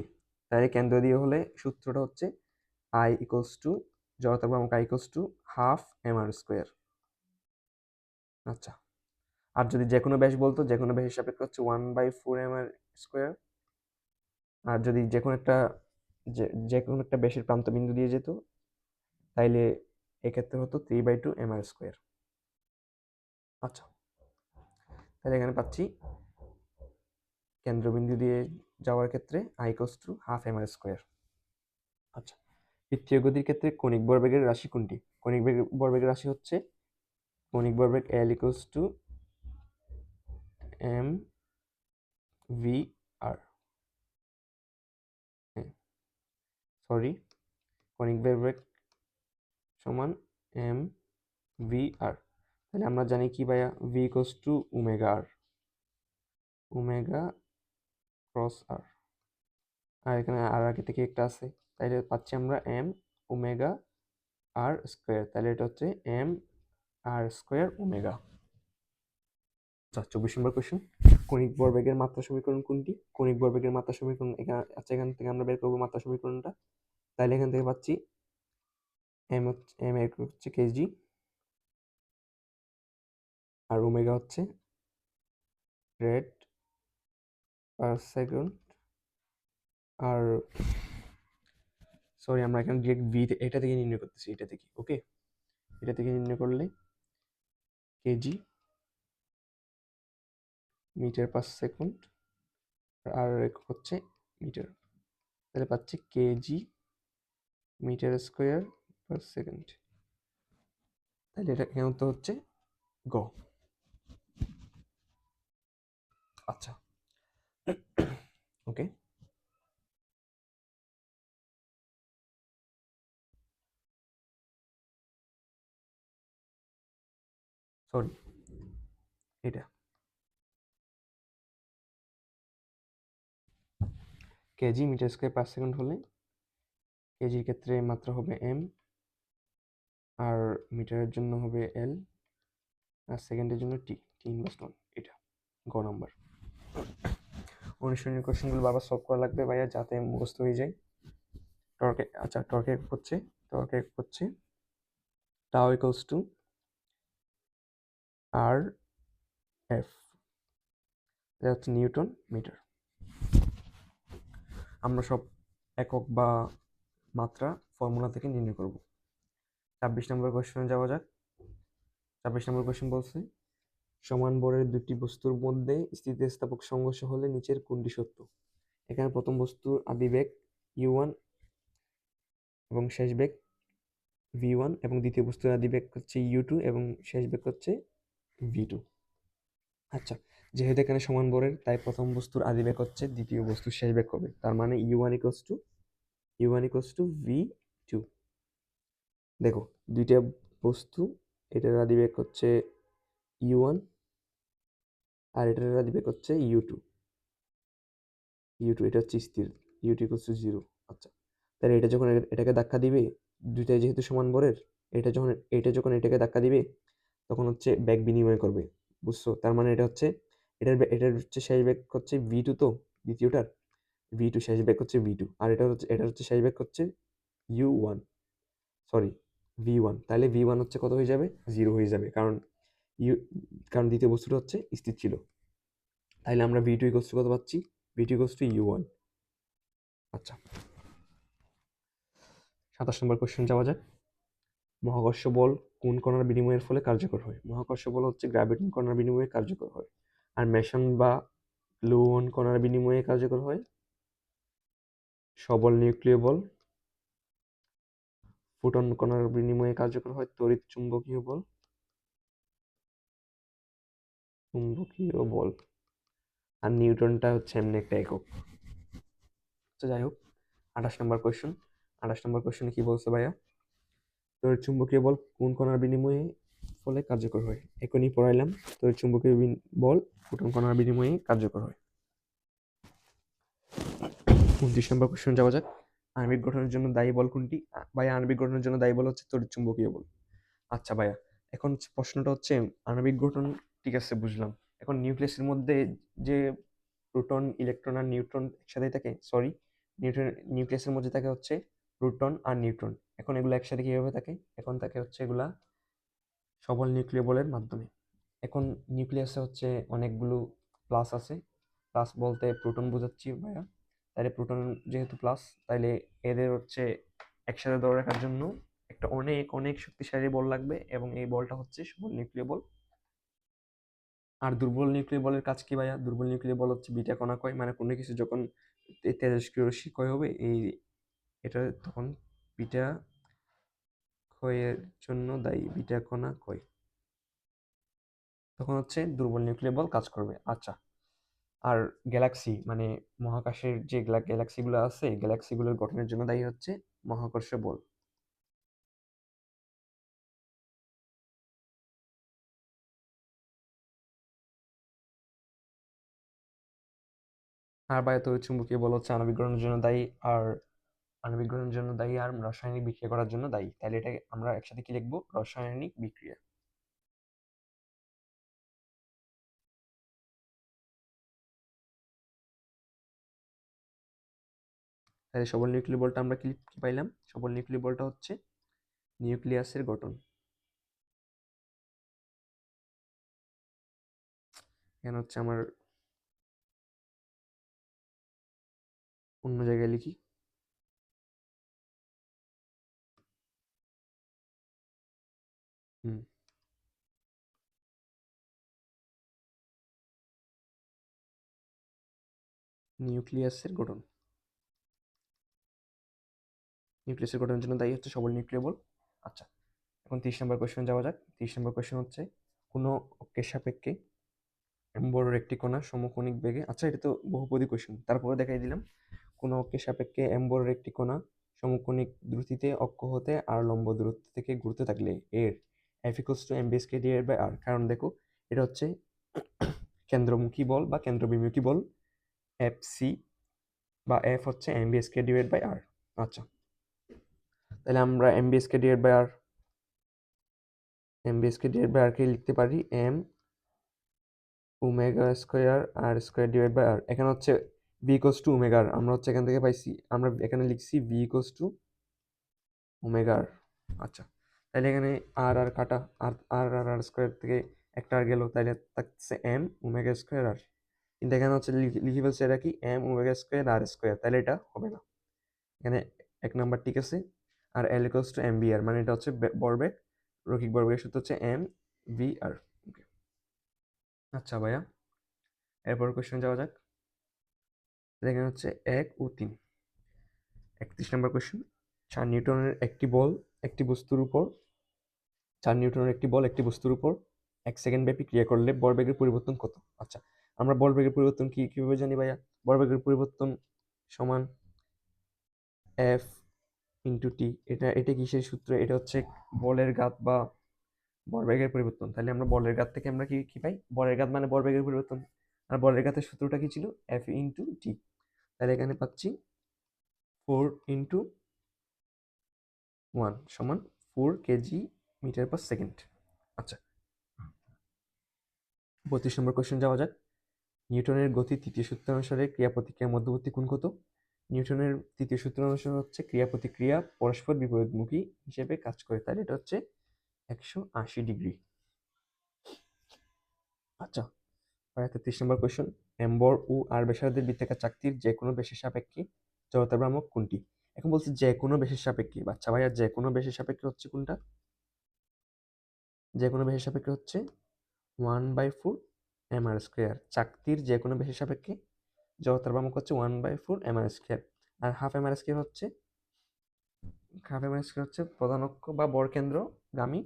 তাই কেন্দ্র দিয়ে হলে সূত্রটা হচ্ছে জড়তার ভ্রামক I=12 mr স্কোয়ার। আচ্ছা আর যদি যে কোনো ব্যাস বলতো, যে কোনো ব্যাসের সাপেক্ষে হচ্ছে 1/4 mr স্কোয়ার। আর যদি যে কোনো একটা ব্যাসের প্রান্ত বিন্দু দিয়ে যেত, তাইলে এক্ষেত্রে হতো 3/2 mr স্কোয়ার। আচ্ছা তাহলে এখানে পাচ্ছি কেন্দ্রবিন্দু দিয়ে যাওয়ার ক্ষেত্রে I=12 mr স্কোয়ার। আচ্ছা বৃত্তীয় গতির ক্ষেত্রে কৌণিক ভরবেগের রাশি কোনটি? কৌণিক ভরবেগের রাশি হচ্ছে কৌণিক ভরবেগ L=mvr। হ্যাঁ সরি, কৌণিক ভরবেগ সমান mvr। তাহলে আমরা জানি কি ভাইয়া, v=ওমেগা ক্রস আর, আর এখানে আর আগে থেকে একটা আছে, তাইলে পাচ্ছি আমরা এম ওমেগা আর স্কোয়ার, তাহলে এটা হচ্ছে এম আর স্কোয়ার ওমেগা। আচ্ছা 24 নম্বর কোয়েশ্চেন, কৌণিক ভরবেগের মাত্রা সমীকরণ কোনটি? কৌণিক ভরবেগের মাত্রা সমীকরণ এখান থেকে আমরা বের করবো মাত্রা সমীকরণটা। তাহলে এখান থেকে পাচ্ছি এম হচ্ছে কেজি, আর ওমেগা হচ্ছে রেড পার সেকেন্ড, আর সরি আমরা এখানে ডিরেক্ট এটা থেকে নির্ণয় করতেছি, এটা থেকে ওকে, এটা থেকে নির্ণয় করলে কেজি মিটার পার সেকেন্ড, আর হচ্ছে মিটার, তাহলে পাচ্ছি KG metre square per second. তাহলে এটা এখানে তো হচ্ছে গ। আচ্ছা ওকে, সরি এটা KG metre square per second হলে কেজির ক্ষেত্রে মাত্রা হবে এম, আর মিটারের জন্য হবে এল, আর সেকেন্ডের জন্য টি, টি ইনভার্স ওয়ান। এটা গ নাম্বার। অনুশীলনী কোশ্চেনগুলো বারবার সলভ করা লাগবে ভাইয়া, যাতে মুখস্থ হয়ে যায়। টর্কে, আচ্ছা টর্কে হচ্ছে টাও ইকুয়ালস টু আর এফ, এটা হচ্ছে নিউটন মিটার। আমরা সব একক বা মাত্রা ফর্মুলা থেকে নির্ণয় করব। 26 নম্বর কোশ্চেনে যাওয়া যাক। 26 নম্বর কোশ্চেন বলছে সমান ভরের দুটি বস্তুর মধ্যে স্থিতিস্থাপক সংঘর্ষ হলে নিচের কোনটি সত্য। এখানে প্রথম বস্তুর আদিবেগ u1 এবং শেষ বেগ v1, এবং দ্বিতীয় বস্তুর আদিবেগ হচ্ছে u2 এবং শেষ বেগ হচ্ছে v2। আচ্ছা, যেহেতু এখানে সমান ভরের, তাই প্রথম বস্তুর আদিবেগ হচ্ছে দ্বিতীয় বস্তুর শেষ বেগ হবে, তার মানে u1 ইকুয়ালস টু v2। দেখো দুইটা বস্তু, এটার আদিবেগ হচ্ছে u1 আর এটার আদিবেগ হচ্ছে u2, এটা হচ্ছে স্থির, u2 ইকুয়ালস টু 0। আচ্ছা, তাহলে এটা যখন এটাকে ধাক্কা দিবে, দুইটাই যেহেতু সমান ভরের, এটা যখন এটাকে ধাক্কা দিবে তখন হচ্ছে বেগ বিনিময় করবে, বুঝছো? তার মানে এটা হচ্ছে এটার হচ্ছে শেষ বেগ হচ্ছে v2, তো দ্বিতীয়টার v2 শেষ বেগ হচ্ছে v2, আর এটার হচ্ছে শেষ বেগ হচ্ছে u1, সরি v1। তাহলে v1 হচ্ছে কত হয়ে যাবে? 0 হয়ে যাবে, কারণ ইউ কারণ দ্বিতীয় বস্তুটা হচ্ছে স্থির ছিল। তাহলে আমরা v2 ইকুয়ালস টু কত পাচ্ছি? v2 equals to u1। আচ্ছা, 27 নম্বর কোশ্চেন যাওয়া যাক। মহাকর্ষ বল কোন কণার বিনিময়ের ফলে কার্যকর হয়? মহাকর্ষ বল হচ্ছে গ্র্যাভিটন কণার বিনিময়ে কার্যকর হয়। আর মেসন বা গ্লুয়ন কণার বিনিময়ে কার্যকর হয় সবল নিউক্লিয় বল। ফোটন কণার বিনিময়ে কার্যকর হয় তড়িৎ চুম্বকীয় বল। আর নিউটনটা হচ্ছে এমনি একটা একক। আচ্ছা যাই হোক, 28 নম্বর কোশ্চেন। 28 নম্বর কোশ্চেনে কি বলছে ভাইয়া? তড়িৎ চুম্বকীয় বল কোন কণার বিনিময়ে ফলে কার্যকর হয়? এখনই পড়াইলাম, তড়িৎ চুম্বকীয় বল ফোটন কণার বিনিময়ে কার্যকর হয়। 29 নম্বর কোশ্চেন যাওয়া যাক। আণবিক গঠনের জন্য দায়ী বল কোনটি? ভাইয়া আণবিক গঠনের জন্য দায়ী বল হচ্ছে তড়িৎ চুম্বকীয় বল। আচ্ছা ভাইয়া, এখন প্রশ্নটা হচ্ছে আণবিক গঠন, ঠিক আছে বুঝলাম। এখন নিউক্লিয়াসের মধ্যে যে প্রোটন, ইলেকট্রন আর নিউট্রন একসাথে থাকে, সরি, নিউক্লিয়াসের মধ্যে থাকে হচ্ছে প্রোটন আর নিউট্রন। এখন এগুলো একসাথে কিভাবে থাকে? এখন থাকে হচ্ছে এগুলা সবল নিউক্লিয় বলের মাধ্যমে। এখন নিউক্লিয়াসে হচ্ছে অনেকগুলো প্লাস আছে, প্লাস বলতে প্রোটন বোঝাচ্ছি ভাইয়া। তাহলে প্রোটন যেহেতু প্লাস, তাহলে এদের হচ্ছে একসাথে ধরে রাখার জন্য একটা অনেক অনেক শক্তিশালী বল লাগবে, এবং এই বলটা হচ্ছে সবল নিউক্লিয় বল। আর দুর্বল নিউক্লিয় বলের কাজ কি ভাইয়া? দুর্বল নিউক্লিয় বল হচ্ছে বিটা কণা ক্ষয়, মানে কোনো কিছু যখন তেজস্ক্রিয় রশ্মি ক্ষয় হবে, এটা তখন বিটা ক্ষয়ের জন্য দায়ী, বিটা কণা ক্ষয়, তখন হচ্ছে দুর্বল নিউক্লিয় বল কাজ করবে। আচ্ছা, আর গ্যালাক্সি মানে মহাকাশের যে গ্যালাক্সিগুলো আছে, গ্যালাক্সিগুলোর গঠনের জন্য দায়ী হচ্ছে মহাকর্ষ বল। আর বায়ুতড়িৎ চুম্বকীয় বল হচ্ছে আণবিক গঠনের জন্য দায়ী, আর আণবিক গঠনের জন্য দায়ী আর রাসায়নিক বিক্রিয়া করার জন্য দায়ী। তাহলে এটাকে আমরা একসাথে কি লিখবো? রাসায়নিক বিক্রিয়া। তাহলে সবল নিউক্লিয় বলটা আমরা কি কি পাইলাম? সবল নিউক্লিয় বলটা হচ্ছে নিউক্লিয়াসের গঠন। এখানে হচ্ছে আমার অন্য জায়গায় লিখি। হুম, নিউক্লিয়াসের গঠন, নিউক্লিয়াসের গঠনের জন্য দায়ী হচ্ছে সবল নিউক্লিয় বল। আচ্ছা, এখন 30 নম্বর কোয়েশ্চেন যাওয়া যাক। 30 নম্বর কোয়েশ্চেন হচ্ছে কোনো অক্ষের সাপেক্ষে এম বড়ের একটি কণা সমকোণিক বেগে, আচ্ছা এটা তো বহুপদী কোশ্চেন, তারপরে দেখাই দিলাম। কোন অক্ষের সাপেক্ষে এম বড়ের একটি কণা সমকোণিক দ্রুতিতে অক্ষ হতে আর লম্ব দূরত্ব থেকে ঘুরতে থাকলে এর F equals to M V square divide by R. কারণ দেখো এটা হচ্ছে কেন্দ্রমুখী বল বা কেন্দ্রবিমুখী বল, এফ সি বা এফ হচ্ছে M V square divide by R. আচ্ছা, তাহলে আমরা M V square divide by R, M V square divide by R কে লিখতে পারি M omega square R square divide by R. এখানে হচ্ছে V equals to omega R, আমরা হচ্ছে এখান থেকে পাইছি, আমরা এখানে লিখছি ভি ইকুয়ালস টু ওমেগা আর। আচ্ছা, তাহলে এখানে আর আর কাটা, আর আর আর আর স্কয়ার থেকে একটা আর গেল, তাহলে থাকছে এম ওমেগা স্কয়ার আর। কিন্তু এখানে হচ্ছে লিখে ফেলছে এটা কি M omega square R square, তাহলে এটা হবে না। এখানে এক নাম্বার ঠিক আছে। আর এল ইকুয়ালস টু এম বি আর, মানে এটা হচ্ছে ভরবেগ, রৈখিক ভরবেগের সূত্র হচ্ছে এম ভি আর। আচ্ছা ভাইয়া, এরপর কোশ্চেন যাওয়া যাক। এখানে হচ্ছে 1 ও 3, 31 নম্বর কোশ্চেন। 4 নিউটনের একটি বল একটি বস্তুর উপর 4 নিউটনের একটি বল একটি বস্তুর উপর 1 সেকেন্ড ব্যাপী ক্রিয়া করলে ভরবেগের পরিবর্তন কত? আচ্ছা, আমরা ভরবেগের পরিবর্তন কিভাবে জানি ভাইয়া? ভরবেগের পরিবর্তন সমান এফ ইন্টু টি। এটা কিসের সূত্র? এটা হচ্ছে বলের ঘাত বা ভরবেগের পরিবর্তন। তাহলে আমরা বলের ঘাত থেকে আমরা কি কি পাই? বলের ঘাত মানে ভরবেগের পরিবর্তন, আর বলের ঘাতের সূত্রটা কি ছিল? F into T. তাহলে এখানে পাচ্ছি 4 ইন্টু 1 সমান 4 কেজি মিটার পার সেকেন্ড। আচ্ছা, 32 নম্বর কোশ্চেন যাওয়া যাক। নিউটনের গতির তৃতীয় সূত্র অনুসারে ক্রিয়া প্রতিক্রিয়ার মধ্যবর্তী কোণ কত? নিউটনের তৃতীয় সূত্র অনুসারে হচ্ছে ক্রিয়া প্রতিক্রিয়া পরস্পর বিপরীতমুখী হিসেবে কাজ করে, তাহলে এটা হচ্ছে 180 ডিগ্রি। আচ্ছা, 33 নম্বর কোশ্চেন। এম্বর ও আর ব্যাসার্ধের বৃত্তাকার চাকতির যে কোনো ব্যাসের সাপেক্ষে জড়তার ভ্রামক কোনটি? এখন বলছি যে কোনো ব্যাসের সাপেক্ষে, বাচ্চা ভাইয়া যে কোনো ব্যাসের সাপেক্ষে হচ্ছে কোনটা? যে কোনো ব্যাসের সাপেক্ষে হচ্ছে 1/4 এম আর স্কোয়ার। চাকতির যে কোনো ব্যাসের সাপেক্ষে জড়তার ভ্রামক হচ্ছে 1/4 এম আর স্কোয়ার। আর হাফ এম আর স্কোয়ার হচ্ছে প্রধান অক্ষ বা বরকেন্দ্রগামী।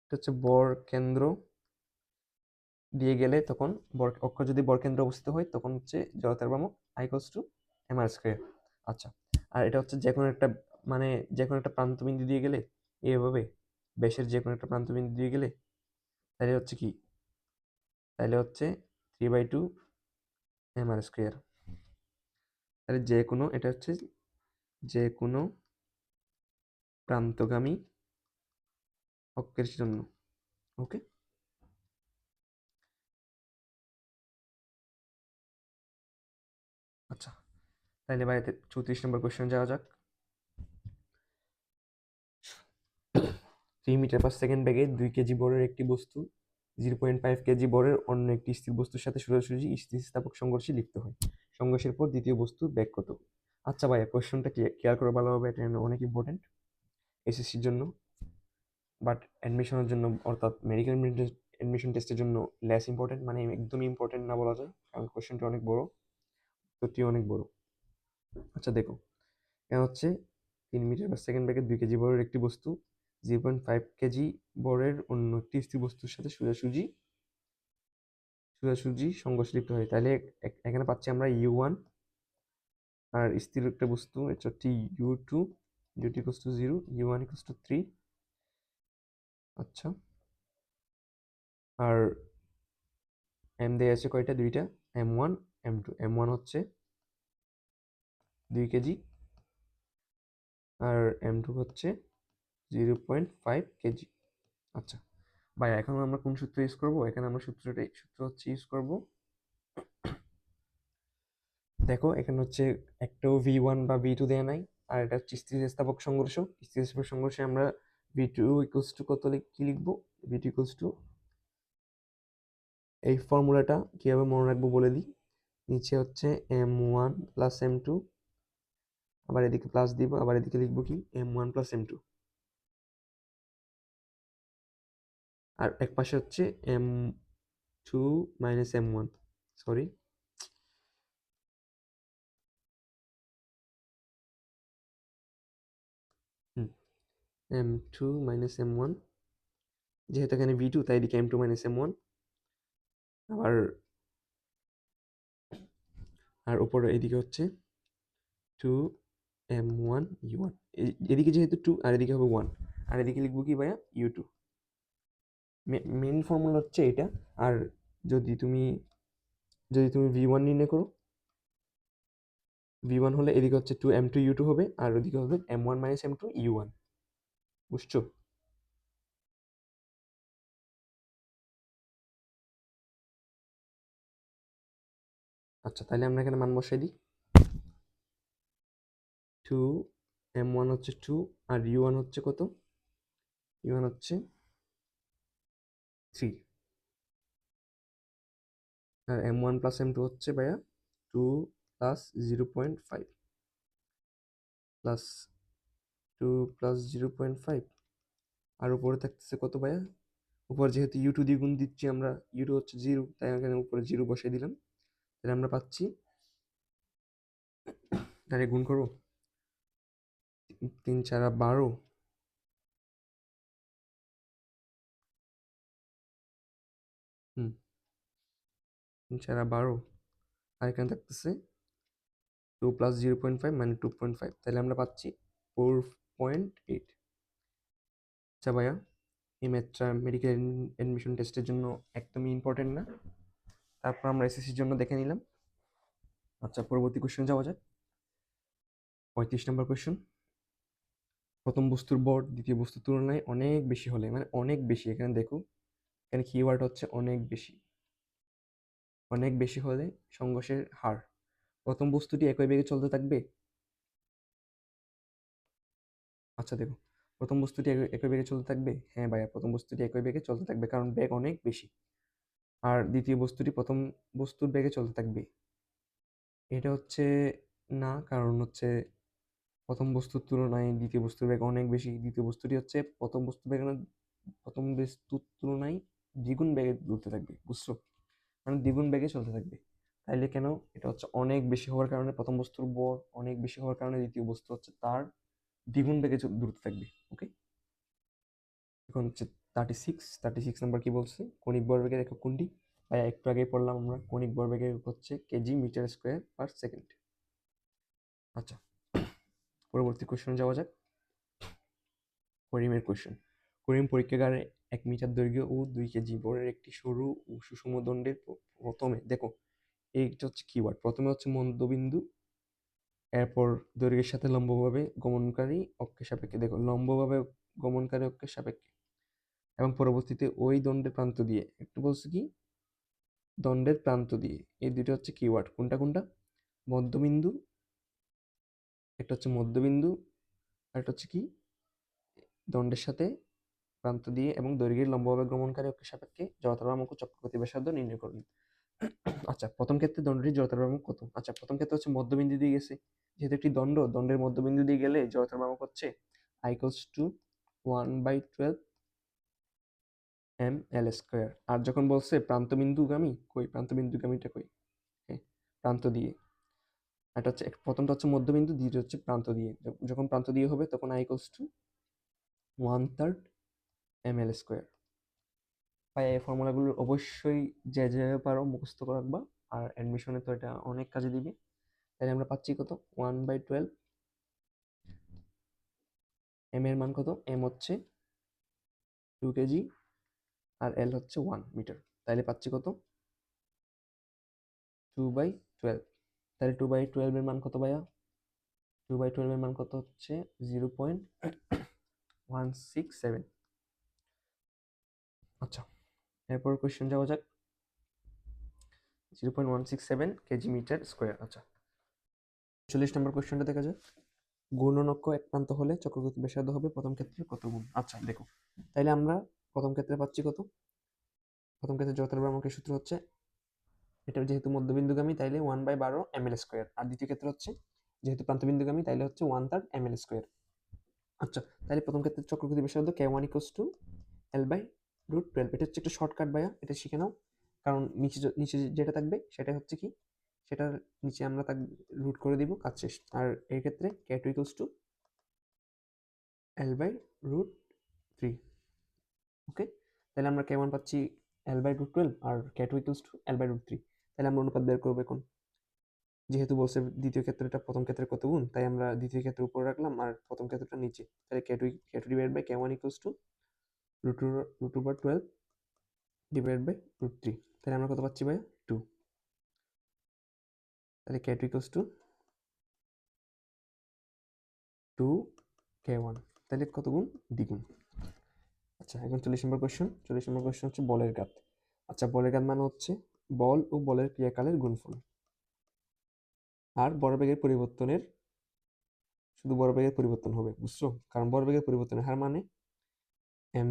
এটা হচ্ছে বরকেন্দ্র দিয়ে গেলে তখন অক্ষ যদি বরকেন্দ্র অবস্থিত হয় তখন হচ্ছে জড়তার ভ্রামক I equals to M R square. আচ্ছা, আর এটা হচ্ছে যে কোনো একটা, মানে যে কোনো একটা প্রান্তবিন্দু দিয়ে গেলে এইভাবে, ব্যাসের যে কোনো একটা প্রান্তবিন্দু দিয়ে গেলে তাহলে হচ্ছে কি, তাহলে হচ্ছে 3/2 এম আর স্কোয়ার। তাহলে যে কোনো, এটা হচ্ছে যে কোনো প্রান্তগামী অক্ষের জন্য। ওকে, আচ্ছা, তাহলে ভাই 34 নম্বর কোয়েশ্চেন যাওয়া যাক। 3 মিটার পার সেকেন্ড বেগে 2 কেজি বরের একটি বস্তু 0.5 কেজি বরের অন্য একটি স্থির বস্তুর সাথে সোজাসুজি স্থিতিস্থাপক সংঘর্ষে লিপ্ত হয়। সংঘর্ষের পর দ্বিতীয় বস্তুর বেগ কত? আচ্ছা ভাইয়া, কোয়েশ্চনটা ক্লিয়ার করে ভালোভাবে, এটা অনেক ইম্পর্টেন্ট এসএসসির জন্য, বাট অ্যাডমিশনের জন্য অর্থাৎ মেডিকেল অ্যাডমিশন টেস্টের জন্য লেস ইম্পর্টেন্ট, মানে একদমই ইম্পর্টেন্ট না বলা যায়, কারণ কোয়েশ্চনটা অনেক বড়, উত্তরটি অনেক বড়। আচ্ছা দেখো, এটা হচ্ছে 3 মিটার পার সেকেন্ড বেগে 2 কেজি বরের একটি বস্তু 0.5 কেজি বরের অন্য একটি স্থির বস্তুর সাথে সোজাসুজি সংঘর্ষে লিপ্ত হয়। তাহলে এখানে পাচ্ছি আমরা u1, আর স্থির একটা বস্তু এটা হচ্ছে u2, u2 equals to 0, u1 equals to 3। আচ্ছা, আর এম দেয়া আছে কয়টা? দুইটা, m1 m2। m1 হচ্ছে 2 কেজি আর m2 হচ্ছে 0.5 কেজি। আচ্ছা ভাই, এখন আমরা কোন সূত্র ইউজ করব? এখানে আমরা সূত্র হচ্ছে ইউজ করব, দেখো এখানে হচ্ছে একটাও v1 বা v2 দেয়া নাই, আর এটা হচ্ছে স্থিতিস্থাপক সংঘর্ষ। স্থিতিস্থাপক সংঘর্ষে আমরা v2 ইকুয়ালস টু কত কি লিখবো? v2 ইকুয়ালস টু, এই ফর্মুলাটা কিভাবে মনে রাখবো বলে দিই। নিচে হচ্ছে m1 প্লাস m2, আবার এদিকে প্লাস দিব, আবার এদিকে লিখবো কি m1 প্লাস m2, আর এক পাশে হচ্ছে m2 minus m1, sorry, m2 minus m1, যেহেতু এখানে v2 তাই এদিকে m2 মাইনাস m1, আবার আর উপরে এদিকে হচ্ছে 2m1u1, এদিকে যেহেতু 2 আর এদিকে হবে 1, আর এদিকে লিখবো কি ভাইয়া u2। মেইন ফর্মুলা হচ্ছে এটা। আর যদি তুমি v1 নির্ণয় করো, v1 হলে এদিকে হচ্ছে 2m2u2 হবে, আর ওদিকে হবে m1 m2u1। বুঝছো? আচ্ছা, তাহলে আমরা এখানে মান বসাই দিই। 2m1 হচ্ছে 2, আর u1 হচ্ছে কত? u1 হচ্ছে 3, আর m1 প্লাস m2 হচ্ছে ভাইয়া 2 প্লাস 0.5 প্লাস 2 প্লাস 0.5, আর উপরে থাকতেছে কত ভাইয়া? উপর যেহেতু u2 দিয়ে গুণ দিচ্ছি আমরা, u2 হচ্ছে 0, তাই এখানে উপরে 0 বসাই দিলাম। তাহলে আমরা পাচ্ছি, তাহলে গুণ করো 3 4 12, 3 4 12, আর এখানে থাকতেছে 2 প্লাস 0.5 মানে 2.5, তাহলে আমরা পাচ্ছি 4.8। আচ্ছা ভাইয়া, এই ম্যাথটা মেডিকেল অ্যাডমিশন টেস্টের জন্য একদমই ইম্পর্টেন্ট না। তারপর আমরা এসএসসির জন্য দেখে নিলাম। আচ্ছা, পরবর্তী কোশ্চেন যাওয়া যাক। 35 নম্বর কোশ্চেন। প্রথম বস্তুর ভর দ্বিতীয় বস্তুর তুলনায় অনেক বেশি হলে, মানে অনেক বেশি, এখানে দেখো এখানে কিওয়ার্ড হচ্ছে অনেক বেশি। অনেক বেশি হলে সংঘর্ষের হার। প্রথম বস্তুটি একই বেগে চলতে থাকবে। আচ্ছা দেখো, প্রথম বস্তুটি একই বেগে চলতে থাকবে। হ্যাঁ ভাইয়া, প্রথম বস্তুটি একই বেগে চলতে থাকবে, কারণ বেগ অনেক বেশি। আর দ্বিতীয় বস্তুটি প্রথম বস্তুর বেগে চলতে থাকবে। এটা হচ্ছে না, কারণ হচ্ছে প্রথম বস্তুর তুলনায় দ্বিতীয় বস্তুর বেগ অনেক বেশি। দ্বিতীয় বস্তুটি হচ্ছে প্রথম প্রথম বস্তুর তুলনায় দ্বিগুণ বেগে চলতে থাকবে। বুঝছো? মানে দ্বিগুণ বেগে চলতে থাকবে। তাইলে কেন? এটা হচ্ছে অনেক বেশি হওয়ার কারণে, প্রথম বস্তুর ভর অনেক বেশি হওয়ার কারণে দ্বিতীয় বস্তু হচ্ছে তার দ্বিগুণ বেগে দ্রুত থাকবে। ওকে, এখন হচ্ছে 36 নাম্বার কি বলছে? কণিক ভরবেগের একক কোনটি? ভাইয়া একটু আগেই পড়লাম আমরা, কণিক ভরবেগের একক হচ্ছে KG metre square per second. আচ্ছা, পরবর্তী কোশ্চেনে যাওয়া যাক। করিমের কোশ্চেন। করিম পরীক্ষাগারে 1 মিটার দৈর্ঘ্য ও 2 কেজি ভরের একটি সরু ও সুষম দণ্ডের প্রথমে, দেখো এইটা হচ্ছে কিওয়ার্ড, প্রথমে হচ্ছে মধ্যবিন্দু, এরপর দৈর্ঘ্যের সাথে লম্বভাবে গমনকারী অক্ষের সাপেক্ষে, দেখো লম্বভাবে গমনকারী অক্ষের সাপেক্ষে, এবং পরবর্তীতে ওই দণ্ডের প্রান্ত দিয়ে, একটু বলছে কি দণ্ডের প্রান্ত দিয়ে, এই দুটো হচ্ছে কিওয়ার্ড। কোনটা কোনটা? মধ্যবিন্দু, একটা হচ্ছে মধ্যবিন্দু, আর একটা হচ্ছে কি দণ্ডের সাথে প্রান্ত দিয়ে, এবং দৈর্ঘ্যের লম্বভাবে গমনকারী অক্ষের সাপেক্ষে জড়তার ভ্রামক ও চক্রগতি ব্যাসার্ধ নির্ণয় করুন। আচ্ছা, প্রথম ক্ষেত্রে দণ্ডটির জড়তার ভ্রামক কত? আচ্ছা, প্রথম ক্ষেত্রে হচ্ছে মধ্যবিন্দু দিয়ে গেছে, যেহেতু একটি দণ্ডের মধ্যবিন্দু দিয়ে গেলে জড়তার ভ্রামক হচ্ছে I equals to 1/12 ml²। আর যখন বলছে প্রান্তবিন্দুগামী, কই প্রান্তবিন্দুগামীটা কই? হ্যাঁ, প্রান্ত দিয়ে। এটা হচ্ছে প্রথমটা হচ্ছে মধ্যবিন্দু, দ্বিতীয় হচ্ছে প্রান্ত দিয়ে। যখন প্রান্ত দিয়ে হবে তখন I equals to 1/3 ml²। ভাই, এই ফর্মুলাগুলো অবশ্যই যে যেভাবে পারো মুখস্থ করে রাখবা, আর অ্যাডমিশনে তো এটা অনেক কাজে দিবে। তাহলে আমরা পাচ্ছি কত? 1/12। এম এর মান কত? এম হচ্ছে 2 কেজি, আর এল হচ্ছে 1 মিটার। তাহলে পাচ্ছি কত? 2/12। তাহলে 2/12 এর মান কত ভাইয়া? 2/12 এর মান কত হচ্ছে? 0.167। আচ্ছা, এরপর কোয়েশ্চেন যাওয়া যাক। 0.167 কেজি মিটার স্কোয়ার। আচ্ছা, 40 নম্বর কোয়েশ্চেনটা দেখা যাক। ঘূর্ণন অক্ষ এক প্রান্ত হলে চক্রগতি ব্যাসার্ধ হবে প্রথম ক্ষেত্রে কত গুণ? আচ্ছা দেখো, তাইলে আমরা প্রথম ক্ষেত্রে পাচ্ছি কত? প্রথম ক্ষেত্রে জড়তার ভ্রামকের সূত্র হচ্ছে, এটা যেহেতু মধ্যবিন্দুগামী তাইলে 1/12 ml², আর দ্বিতীয় ক্ষেত্রে হচ্ছে যেহেতু প্রান্তবিন্দুগামী তাইলে হচ্ছে 1/3 ml²। আচ্ছা, তাহলে প্রথম ক্ষেত্রে চক্রগতি ব্যাসার্ধ k1 = L/√12। এটা হচ্ছে একটা শর্টকাট ভাইয়া, এটা শিখে নাও, কারণ নিচে যেটা থাকবে সেটা হচ্ছে কি, সেটার নিচে আমরা তাকে রুট করে দিব, কাজ শেষ। আর এই ক্ষেত্রে k2 = L/√3। ওকে, তাহলে আমরা k1 পাচ্ছি L/√12 R K2 equals to L/√3। তাহলে আমরা অনুপাত বের করবো এখন। যেহেতু বলছে দ্বিতীয় ক্ষেত্রটা প্রথম ক্ষেত্রের কত গুণ, তাই আমরা দ্বিতীয় ক্ষেত্রের উপরে রাখলাম আর প্রথম ক্ষেত্রটা নিচে। তাহলে K2 divide by K1 equals to √12 divide by √3। তাহলে আমরা কত পাচ্ছি ভাই? 2। তাহলে K2 ইকুয়ালস টু 2K1। তাহলে কত গুণ? দ্বিগুণ। আচ্ছা, এখন 40 নম্বর কোয়েশ্চেন। 40 নম্বর কোয়েশ্চেন হচ্ছে বলের ঘাত। আচ্ছা, বলের ঘাত মানে হচ্ছে বল ও বলের ক্রিয়াকালের গুণফল। আর ভরবেগের পরিবর্তনের শুধু ভরবেগের পরিবর্তন হবে, বুঝছো? কারণ ভরবেগের পরিবর্তনের হার মানে m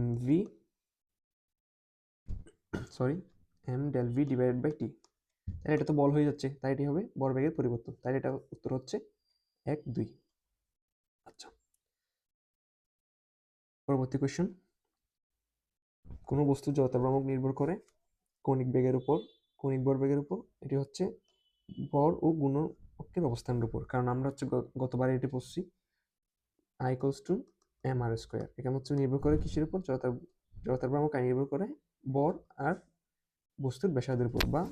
del v divided by T. তাহলে এটা তো বল হয়ে যাচ্ছে, তাই এটি হবে ভরবেগের পরিবর্তন। তাই এটা উত্তর হচ্ছে 1, 2। আচ্ছা, পরবর্তী কোয়েশ্চেন। কোনো বস্তু জড়তার ভ্রামক নির্ভর করে কৌণিক বেগের উপর, কৌণিক ভরবেগের উপর। এটি হচ্ছে ভর ও গুণকের অবস্থানের উপর। কারণ আমরা হচ্ছে গতবার এটি পড়ছি I equals to mr²। এখানে হচ্ছে নির্ভর করে কিসের উপর? জড়তার ভ্রামক নির্ভর করে ভর আর বস্তুর ব্যাসার্ধের উপর বা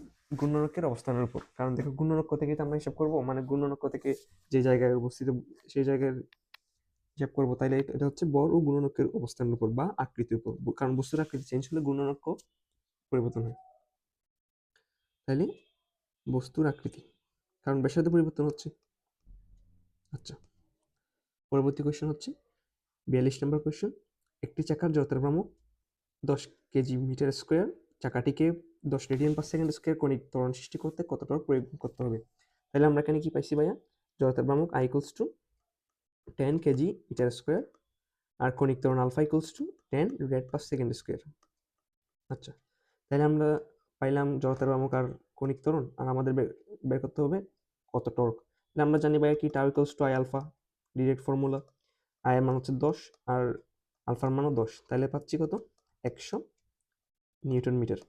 গুণনকের অবস্থানের উপর। কারণ দেখো, গুণনক থেকে আমরা হিসাব করবো, মানে গুণনক থেকে যে জায়গায় অবস্থিত সেই জায়গায় হিসাব করবো। তাইলে এটা হচ্ছে ভর ও গুণনকের অবস্থানের উপর বা আকৃতির উপর। কারণ বস্তুর আকৃতি চেঞ্জ হলে গুণনক পরিবর্তন হয়। তাইলে বস্তুর আকৃতি, কারণ ব্যাসার্ধ পরিবর্তন হচ্ছে। আচ্ছা, পরবর্তী কোয়েশ্চেন হচ্ছে 42 নম্বর কোয়েশ্চেন। একটি চাকার জড়তার ভ্রামক 10 কেজি মিটার স্কোয়ার। চাকাটিকে 10 রেডিয়ান পার সেকেন্ড স্কোয়ার কণিক ত্বরণ সৃষ্টি করতে কত টর্ক প্রয়োগ করতে হবে? তাহলে আমরা এখানে কি পাইছি ভাইয়া? জড়তার ভ্রামক I equals to 10 KG metre square আর কণিক ত্বরণ alpha equals to 10 rad per second square. আচ্ছা, তাহলে আমরা পাইলাম জড়তার ভ্রামক আর কণিক ত্বরণ, আর আমাদের বের করতে হবে কত টর্ক। তাহলে আমরা জানি ভাইয়া কি, tau equals to I alpha, direct formula. I এর মান হচ্ছে 10 আর আলফার মানও 10। তাহলে পাচ্ছি কত? 100 নিউটন মিটার।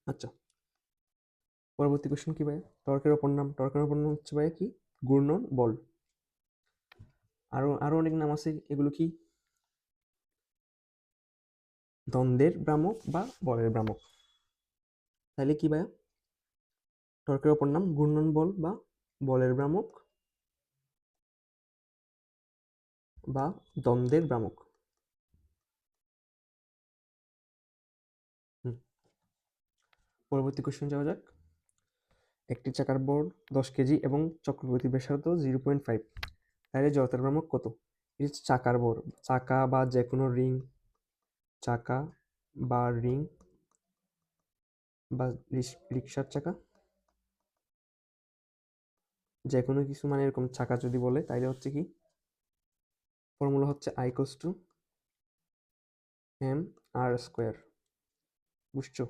আচ্ছা, পরবর্তী কোশ্চেন কি ভাইয়া? টর্কের অপর নাম। টর্কের অপর নাম হচ্ছে ভাইয়া কি? ঘূর্ণন বল। আরো অনেক নাম আছে, এগুলো কি? দ্বন্দ্বের ভ্রামক বা বলের ভ্রামক। তাহলে কি ভাইয়া? টর্কের অপর নাম ঘূর্ণন বল বা বলের ভ্রামক বা দ্বন্দ্বের ভ্রামক। পরবর্তী কোশ্চেন যাওয়া যাক। একটি চাকার ভর 10 কেজি এবং চক্রগতি ব্যাসার্ধ 0.5। তাহলে জড়তার ভ্রামক কত? এটা হচ্ছে চাকার ভর। চাকা বা যে কোনো রিং, চাকা বা রিং বা রিক্সার চাকা, যে কোনো কিছু, মানে এরকম চাকা যদি বলে, তাইলে হচ্ছে কি ফর্মুলা হচ্ছে I equals to mr²। বুঝছো?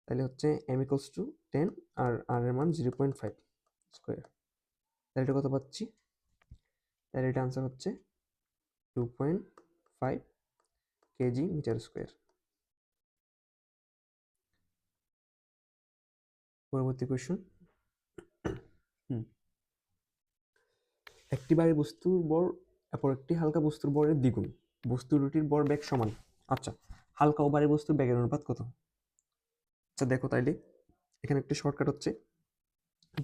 তাহলে হচ্ছে m equals to 10 R r এর মান 0.5 স্কোয়ার। তাহলে এটা কত পাচ্ছি? তাহলে এটা আনসার হচ্ছে 2.5 কেজি মিটার স্কোয়ার। পরবর্তী কোয়েশ্চন। একটি ভারী বস্তুর ভর অপর একটি হালকা বস্তুর ভরের দ্বিগুণ। বস্তু দুটির ভর বেগ সমান। আচ্ছা, হালকা ও ভারী বস্তুর বেগের অনুপাত কত? আচ্ছা দেখো, তাইলে এখানে একটা শর্টকাট হচ্ছে,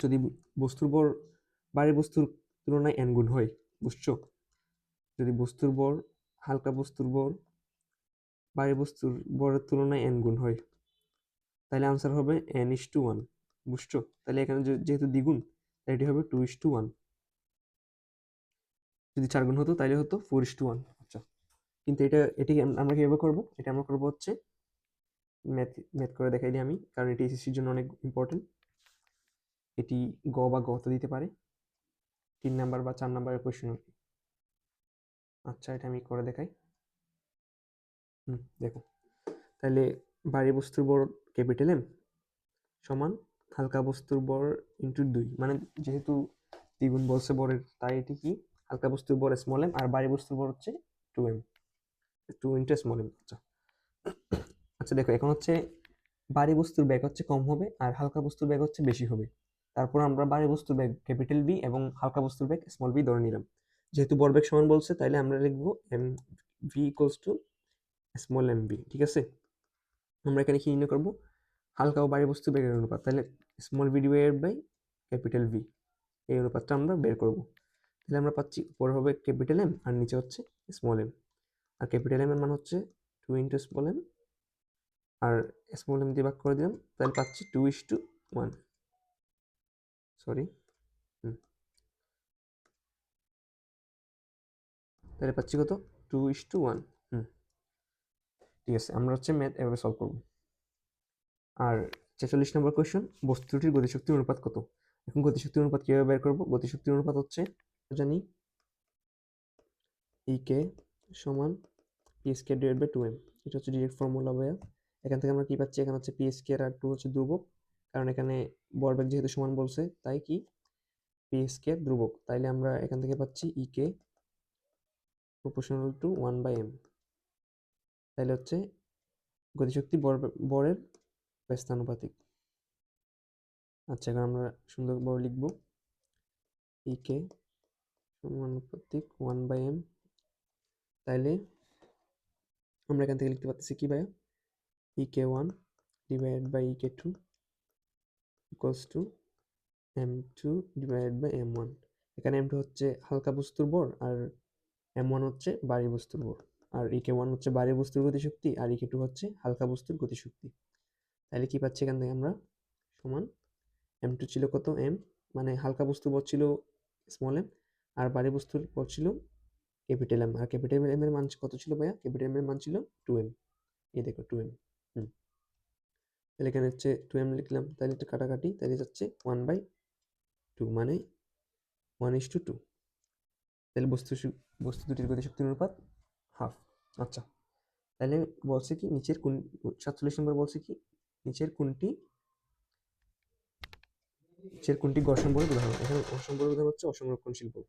যদি বস্তুর ভর ভারী বস্তুর তুলনায় n গুণ হয়, বুঝছো? যদি বস্তুর ভর হালকা বস্তুর ভর ভারী বস্তুর ভরের তুলনায় n গুণ হয়, তাহলে আনসার হবে n:1। বুঝছো? তাহলে এখানে যেহেতু দ্বিগুণ, তাই এটি হবে 2:1। যদি 4 গুণ হতো তাহলে হতো 4:1। আচ্ছা, কিন্তু এটি আমরা কিভাবে করবো? এটা আমরা করবো হচ্ছে ম্যাথ করে দেখাই দিই আমি, কারণ এটি এসএসসির জন্য অনেক ইম্পর্টেন্ট। এটি গ বা গত দিতে পারে, 3 নাম্বার বা 4 নাম্বারের কোয়েশ্চেন আর কি। আচ্ছা, এটা আমি করে দেখাই। দেখো, তাহলে ভারী বস্তুর ভর ক্যাপিটাল M সমান হালকা বস্তুর ভর ইন্টু 2, মানে যেহেতু দ্বিগুণ বলছে ভরের, তাই এটি কি হালকা বস্তুর ভর স্মল m আর ভারী বস্তুর ভর হচ্ছে 2m, 2 ইন্টু স্মল m। আচ্ছা আচ্ছা, দেখো এখন হচ্ছে ভারী বস্তুর ব্যাগ হচ্ছে কম হবে আর হালকা বস্তুর ব্যাগ হচ্ছে বেশি হবে। তারপর আমরা ভারী বস্তুর ব্যাগ ক্যাপিটাল বি এবং হালকা বস্তুর ব্যাগ স্মল বি ধরে নিলাম। যেহেতু ভরবেগ সমান বলছে, তাইলে আমরা লিখবো M V equals to small M B. ঠিক আছে? আমরা এখানে কি নির্ণয় করবো? হালকা ও ভারী বস্তু বেগের অনুপাত। তাহলে small V divided by capital V, এই অনুপাতটা আমরা বের করব। তাহলে আমরা পাচ্ছি উপরে হবে ক্যাপিটাল এম আর নিচে হচ্ছে স্মল এম। আর ক্যাপিটাল এম এর মান হচ্ছে 2 ইন্টু স্মল এম, আর স্মল এম দিয়ে ভাগ করে দিলাম, তাহলে পাচ্ছি 2:1। সরি, তাহলে পাচ্ছি কত? 2:1। ঠিক আছে, আমরা হচ্ছে ম্যাথ এভাবে সলভ করব। আর 46 নম্বর কোয়েশ্চেন, বস্তুটির গতিশক্তির অনুপাত কত? এখন গতিশক্তির অনুপাত কিভাবে বের করব? গতিশক্তির অনুপাত হচ্ছে, জানি কে সমান P square divide by 2m। এটা হচ্ছে ডিরেক্ট ফর্মুলা ভাইয়া। এখান থেকে আমরা কি পাচ্ছি? এখানে হচ্ছে পি স্কয়ার আর 2 হচ্ছে ধ্রুবক, কারণ এখানে ভরবেগ যেহেতু সমান বলছে তাই কি পি স্কয়ার ধ্রুবক। তাইলে আমরা এখান থেকে পাচ্ছি কে প্রপোর্শনাল টু 1/m। তাইলে হচ্ছে গতিশক্তি বরের ব্যস্তানুপাতিক। আচ্ছা, এখন আমরা সুন্দরভাবে লিখব কে সমানুপাতিক 1/m। তাইলে আমরা এখান থেকে লিখতে পারতেছি কি ভাইয়া? K one divided by K two equals to m2 divided by m1। এখানে m2 হচ্ছে হালকা বস্তুর ভর আর m1 হচ্ছে ভারী বস্তুর ভর। আর কে1 হচ্ছে ভারী বস্তুর গতিশক্তি আর কে2 হচ্ছে হালকা বস্তুর গতিশক্তি। তাহলে কি পাচ্ছি এখান থেকে আমরা? সমান m2 ছিল কত? m, মানে হালকা বস্তুর ভর ছিল স্মল m, আর ভারী বস্তুর ভর ছিল ক্যাপিটাল এম। আর ক্যাপিটাল এম এর মান কত ছিল ভাইয়া? ক্যাপিটাল এম এর মান ছিল 2m। এই দেখো 2m। তাহলে এখানে হচ্ছে 2m লিখলাম, তাহলে এটা কাটাকাটি, তাহলে যাচ্ছে 1/2, মানে 1:2। তাহলে বস্তু দুটির গতিশক্তির অনুপাত হাফ। আচ্ছা, তাহলে বলছে কি নিচের কোন, 47 নম্বর বলছে কি নিচের কোনটি ঘর্ষণ বলের উদাহরণ? এখানে ঘর্ষণ বলের উদাহরণ হচ্ছে অসংরক্ষণশীল বল।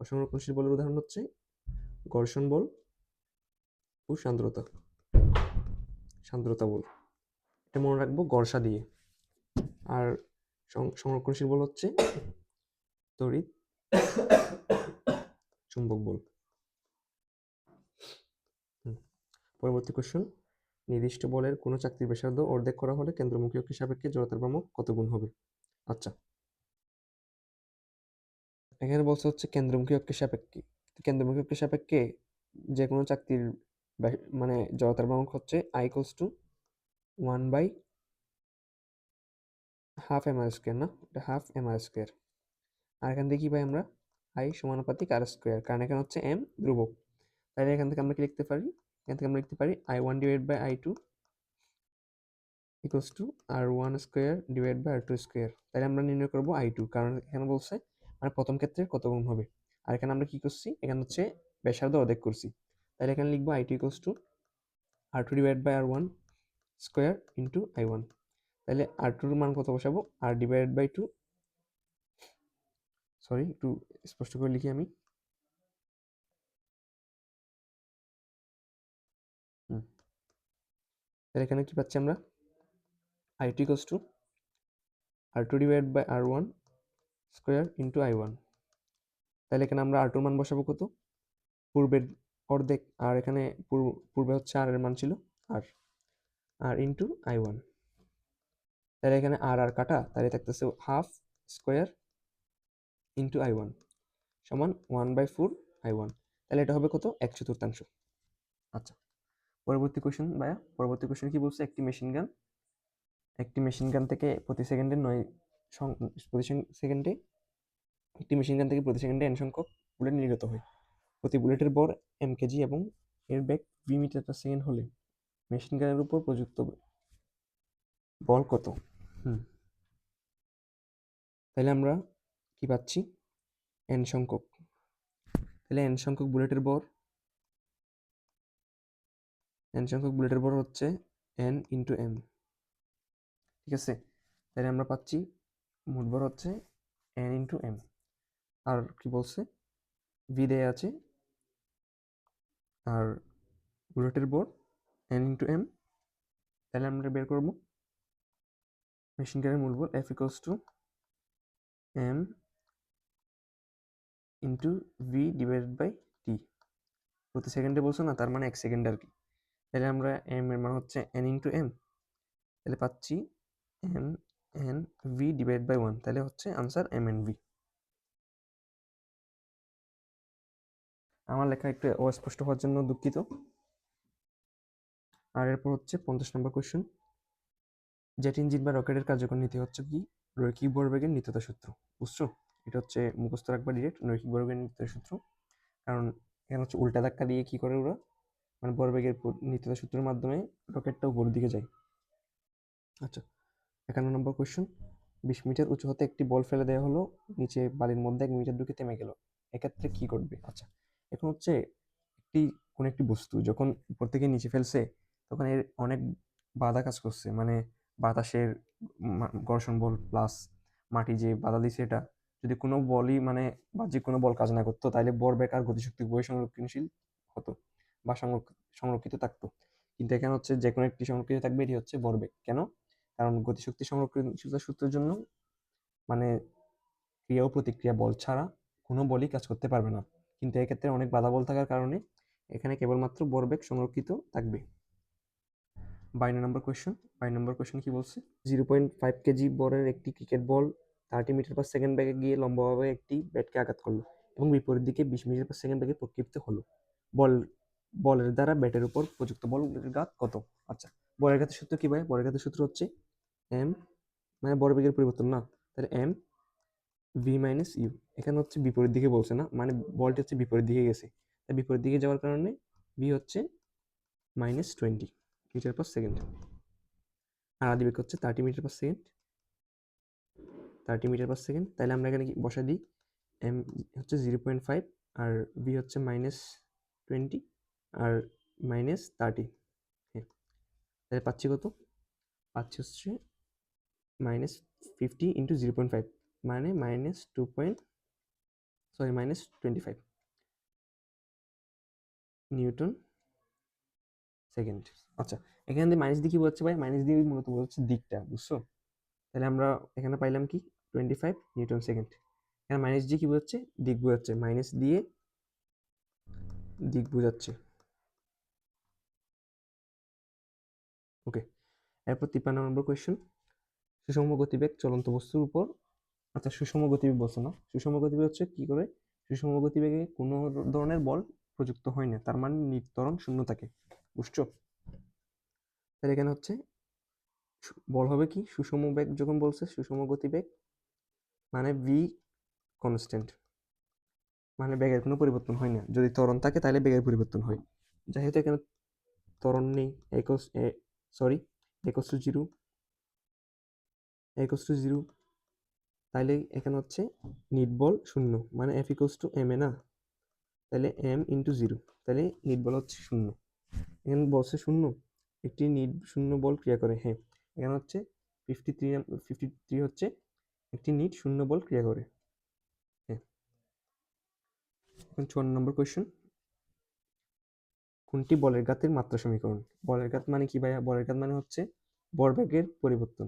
অসংরক্ষণশীল বলের উদাহরণ হচ্ছে ঘর্ষণ বল ও সান্দ্রতা বল। এটা মনে রাখবো ঘর্ষা দিয়ে। আর সংরক্ষণশীল বল হচ্ছে তড়িৎ চুম্বক বল। পরবর্তী কোশ্চেন, নির্দিষ্ট বলের কোনো চাকতির ব্যাসার্ধ অর্ধেক করা হলে কেন্দ্রমুখী অক্ষের সাপেক্ষে জড়তার ভ্রামক কত গুণ হবে? আচ্ছা, এখানে বলছে হচ্ছে কেন্দ্রমুখী অক্ষের সাপেক্ষে। কেন্দ্রমুখী অক্ষের সাপেক্ষে যে কোনো চাকতির মানে জড়তার ভ্রামক হচ্ছে I equals to 1/2 mr², না, এটা 1/2 mr²। আর এখান থেকে কি পাই আমরা? I সমানুপাতিক r², কারণ এখানে হচ্ছে m ধ্রুবক। তাহলে এখান থেকে আমরা কি লিখতে পারি? এখান থেকে আমরা লিখতে পারি I1 divide by I2 equals to r1² divide by r2²। তাহলে আমরা নির্ণয় করবো I2, কারণ এখানে বলছে মানে প্রথম ক্ষেত্রে কত গুণ হবে। আর এখানে আমরা কি করছি? এখানে হচ্ছে ব্যাসার্ধ অর্ধেক করছি। তাহলে এখানে লিখবো I2 equals to r2 divide by r1² into I1। তাহলে r2 এর মান কত বসাবো? r ডিভাইডেড বাই 2, সরি একটু স্পষ্ট করে লিখি আমি। তাহলে এখানে কি পাচ্ছি আমরা? I2 equals to r2 divide by r1² into I1। তাহলে এখানে আমরা r2 এর মান বসাবো কত? পূর্বের অর্ধেক, আর এখানে পূর্বে হচ্ছে r এর মান ছিল আর ইন্টু I1। তাহলে এখানে আর কাটা, তাহলে থাকতেছে 1/2² ইন্টু I1 সমান 1/4 I1। তাহলে এটা হবে কত? 1/4। আচ্ছা, পরবর্তী কোশ্চেন ভাইয়া। পরবর্তী কোশ্চেন কি বলছে? একটি মেশিন গান থেকে প্রতি সেকেন্ডে n সংখ্যক বুলেট নির্গত হয়। প্রতি বুলেটের ভর m কেজি এবং এর বেগ v মিটার পার সেকেন্ড হলে মেশিন গানের উপর প্রযুক্ত বল কত? তাহলে আমরা কি পাচ্ছি? n সংখ্যক। তাহলে n সংখ্যক বুলেটের ভর হচ্ছে n ইন্টু m। ঠিক আছে, তাহলে আমরা পাচ্ছি মোট ভর হচ্ছে n ইন্টু m। আর কি বলছে? v দেয়া আছে, আর বুলেটের ভর n ইন্টু m। তাহলে আমরা বের করবো মেশিন গানের মূল বল F equals to m into v divided by t। প্রতি সেকেন্ডে বলছো না, তার মানে 1 সেকেন্ড আর কি। তাহলে আমরা m এর মান হচ্ছে n ইন্টু m, তাহলে পাচ্ছি M N V divide by 1, তাহলে হচ্ছে আনসার এম এন ভি। আমার লেখা একটু অস্পষ্ট হওয়ার জন্য দুঃখিত। আর এরপর হচ্ছে 50 নম্বর কোয়েশ্চেন। জেট ইঞ্জিন বা রকেটের কার্যকর নীতি হচ্ছে কি? রৈখিক ভরবেগের নিত্যতা সূত্র। বুঝছো? এটা হচ্ছে মুখস্থ রাখবা ডিরেক্ট, রৈখিক ভরবেগের নিত্যতা সূত্র। কারণ এখানে হচ্ছে উল্টা ধাক্কা দিয়ে কি করে ওরা, মানে ভরবেগের নিত্যতা সূত্রের মাধ্যমে রকেটটা উপরের দিকে যায়। আচ্ছা, 51 নম্বর কোয়েশ্চেন। 20 মিটার উঁচু হতে একটি বল ফেলে দেওয়া হলো, নিচে বালির মধ্যে 1 মিটার ঢুকে থেমে গেল, এক্ষেত্রে কি ঘটবে? আচ্ছা, এখন হচ্ছে কোন একটি বস্তু যখন উপর থেকে নিচে ফেলছে, তখন এর অনেক বাধা কাজ করছে, মানে বাতাসের ঘর্ষণ বল প্লাস মাটি যে বাধা দিছে, এটা যদি কোনো বলই মানে বাহ্যিক কোনো বল কাজ না করতো, তাহলে ভরবেগ আর গতিশক্তি উভয় সংরক্ষণশীল হতো বা সংরক্ষিত থাকতো। কিন্তু এখানে হচ্ছে যে কোনো একটি সংরক্ষিত থাকবে, এটি হচ্ছে ভরবেগ। কেন? কারণ গতিশক্তি সংরক্ষণশীলতা সূত্রের জন্য মানে ক্রিয়া ও প্রতিক্রিয়া বল ছাড়া কোনো বলই কাজ করতে পারবে না। কিন্তু এক্ষেত্রে অনেক বাধা বল থাকার কারণে এখানে কেবলমাত্র ভরবেগ সংরক্ষিত থাকবে। 52 নম্বর কোয়েশ্চেন। 22 নম্বর কোয়েশ্চেন কি বলছে? 0.5 কেজি বরের একটি cricket ball 30 metre per second বেগে গিয়ে লম্বাভাবে একটি ব্যাটকে আঘাত করলো এবং বিপরীত দিকে 20 মিটার পার সেকেন্ড বেগে প্রক্ষিপ্ত হলো। বলের দ্বারা ব্যাটের উপর প্রযুক্ত বলের ঘাত কত? আচ্ছা, বলের ঘাতের সূত্র কি ভাই? বলের ঘাতের সূত্র হচ্ছে এম, মানে ভরবেগের পরিবর্তন না, তাহলে এম ভি মাইনাস ইউ। এখানে হচ্ছে বিপরীত দিকে বলছে না, মানে বলটি হচ্ছে বিপরীত দিকে গেছে, তাই বিপরীত দিকে যাওয়ার কারণে ভি হচ্ছে -20 মিটার পার সেকেন্ড, আর আদিবেগ হচ্ছে 30 metre per second. 30 metre per second, তাহলে আমরা এখানে বসা দিই এম হচ্ছে 0.5 আর ভি হচ্ছে -20 আর -30। হ্যাঁ, তাহলে পাচ্ছি কত? পাচ্ছি হচ্ছে -50 ইন্টু 0.5, মানে -25 নিউটন সেকেন্ড। আচ্ছা, এখানে দিয়ে মাইনাস দিয়ে কি বোঝাচ্ছে ভাই? মাইনাস দিয়ে মূলত বোঝাচ্ছে দিকটা, বুঝছো? তাহলে আমরা এখানে পাইলাম কি 25 নিউটন সেকেন্ড। এখানে মাইনাস দিয়ে কি বোঝাচ্ছে? দিক বোঝাচ্ছে, মাইনাস দিয়ে দিক বোঝাচ্ছে। ওকে, এরপর 53 নম্বর কোয়েশ্চেন। সুষম গতিবেগ চলন্ত বস্তুর উপর, আচ্ছা সুষম গতিবেগ বলছে না, সুষম গতিবেগ হচ্ছে কি করে? সুষম গতিবেগে কোনো ধরনের বল প্রযুক্ত হয় না, তার মানে ত্বরণ শূন্য থাকে, বুঝছো? তাহলে এখানে হচ্ছে বল হবে কি? সুষম বেগ যখন বলছে সুষম গতিবেগ মানে ভি কনস্ট্যান্ট, মানে বেগের কোনো পরিবর্তন হয় না। যদি ত্বরণ থাকে তাহলে বেগের পরিবর্তন হয়। যেহেতু এখানে ত্বরণ নেই, একস টু জিরো, তাহলে এখানে হচ্ছে নিট বল শূন্য, মানে F equals to M A না, তাহলে এম ইন্টু জিরো, তাহলে নিট বল হচ্ছে শূন্য। এখানে বলছে শূন্য, একটি নিট শূন্য বল ক্রিয়া করে। হ্যাঁ, এখানে হচ্ছে 53 হচ্ছে একটি নিট শূন্য বল ক্রিয়া করে। হ্যাঁ, এখন 54 নম্বর কোয়েশ্চেন। কোনটি বলের ঘাতের মাত্রা সমীকরণ? বলের ঘাত মানে কি ভাইয়া? বলের ঘাত মানে হচ্ছে ভরবেগের পরিবর্তন।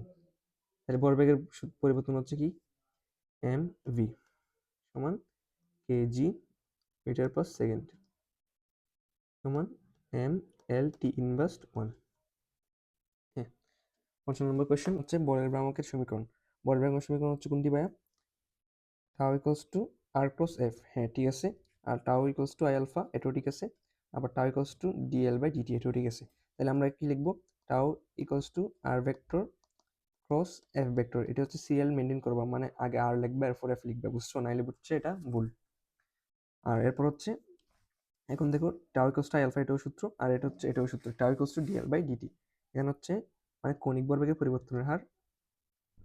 তাহলে ভরবেগের পরিবর্তন হচ্ছে কি? এম ভি সমান কেজি মিটার পার সেকেন্ড সমান এম এল টি ইনভার্স 1। হ্যাঁ, 55 নম্বর কোয়েশ্চেন হচ্ছে বলের ভ্রামকের সমীকরণ। বলের ভ্রামকের সমীকরণ হচ্ছে কোনটি ভাইয়া? Tau equals to R cross F. হ্যাঁ, ঠিক আছে। আর tau equals to I alpha, এটাও ঠিক আছে। আবার tau equals to DL by DT, এটাও ঠিক আছে। তাহলে আমরা কি লিখবো? Tau equals to R vector cross F vector. এটা হচ্ছে সিরিয়াল মেনটেন করবা, মানে আগে আর লিখবে এরপর এফ লিখবে, বুঝছো? নাইলে বুঝছে এটা ভুল। আর এরপর হচ্ছে এখন দেখো tau equals to I alpha, এটাও সূত্র, আর এটা হচ্ছে এটাও সূত্র, tau equals to DL by D T. এখানে হচ্ছে মানে কৌণিক ভরবেগের পরিবর্তনের হার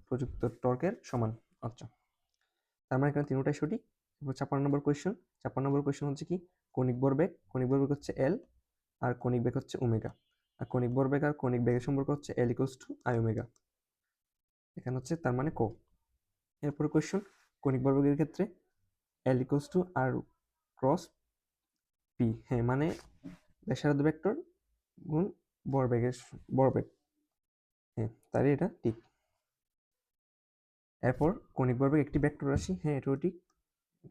প্রযুক্ত টর্কের সমান। আচ্ছা, তার মানে এখানে তিনটাই সঠিক। 56 নম্বর কোয়েশ্চেন। 56 নম্বর কোয়েশ্চেন হচ্ছে কি? কৌণিক ভরবেগ হচ্ছে এল, আর কৌণিক বেগ হচ্ছে ওমেগা। আর কৌণিক ভরবেগ আর কৌণিক বেগের সম্পর্ক হচ্ছে এল ইকুয়ালস টু আই ওমেগা। এখানে হচ্ছে তার মানে কো। এরপরে কোয়েশ্চেন, কৌণিক ভরবেগের ক্ষেত্রে L equals to R cross P. হ্যাঁ, মানে ব্যাসার্ধ ভেক্টর গুণ ভরবেগ। হ্যাঁ, তাহলে এটা ঠিক। এরপর কৌণিক ভরবেগ একটি ভেক্টর রাশি। হ্যাঁ, এটাও ঠিক,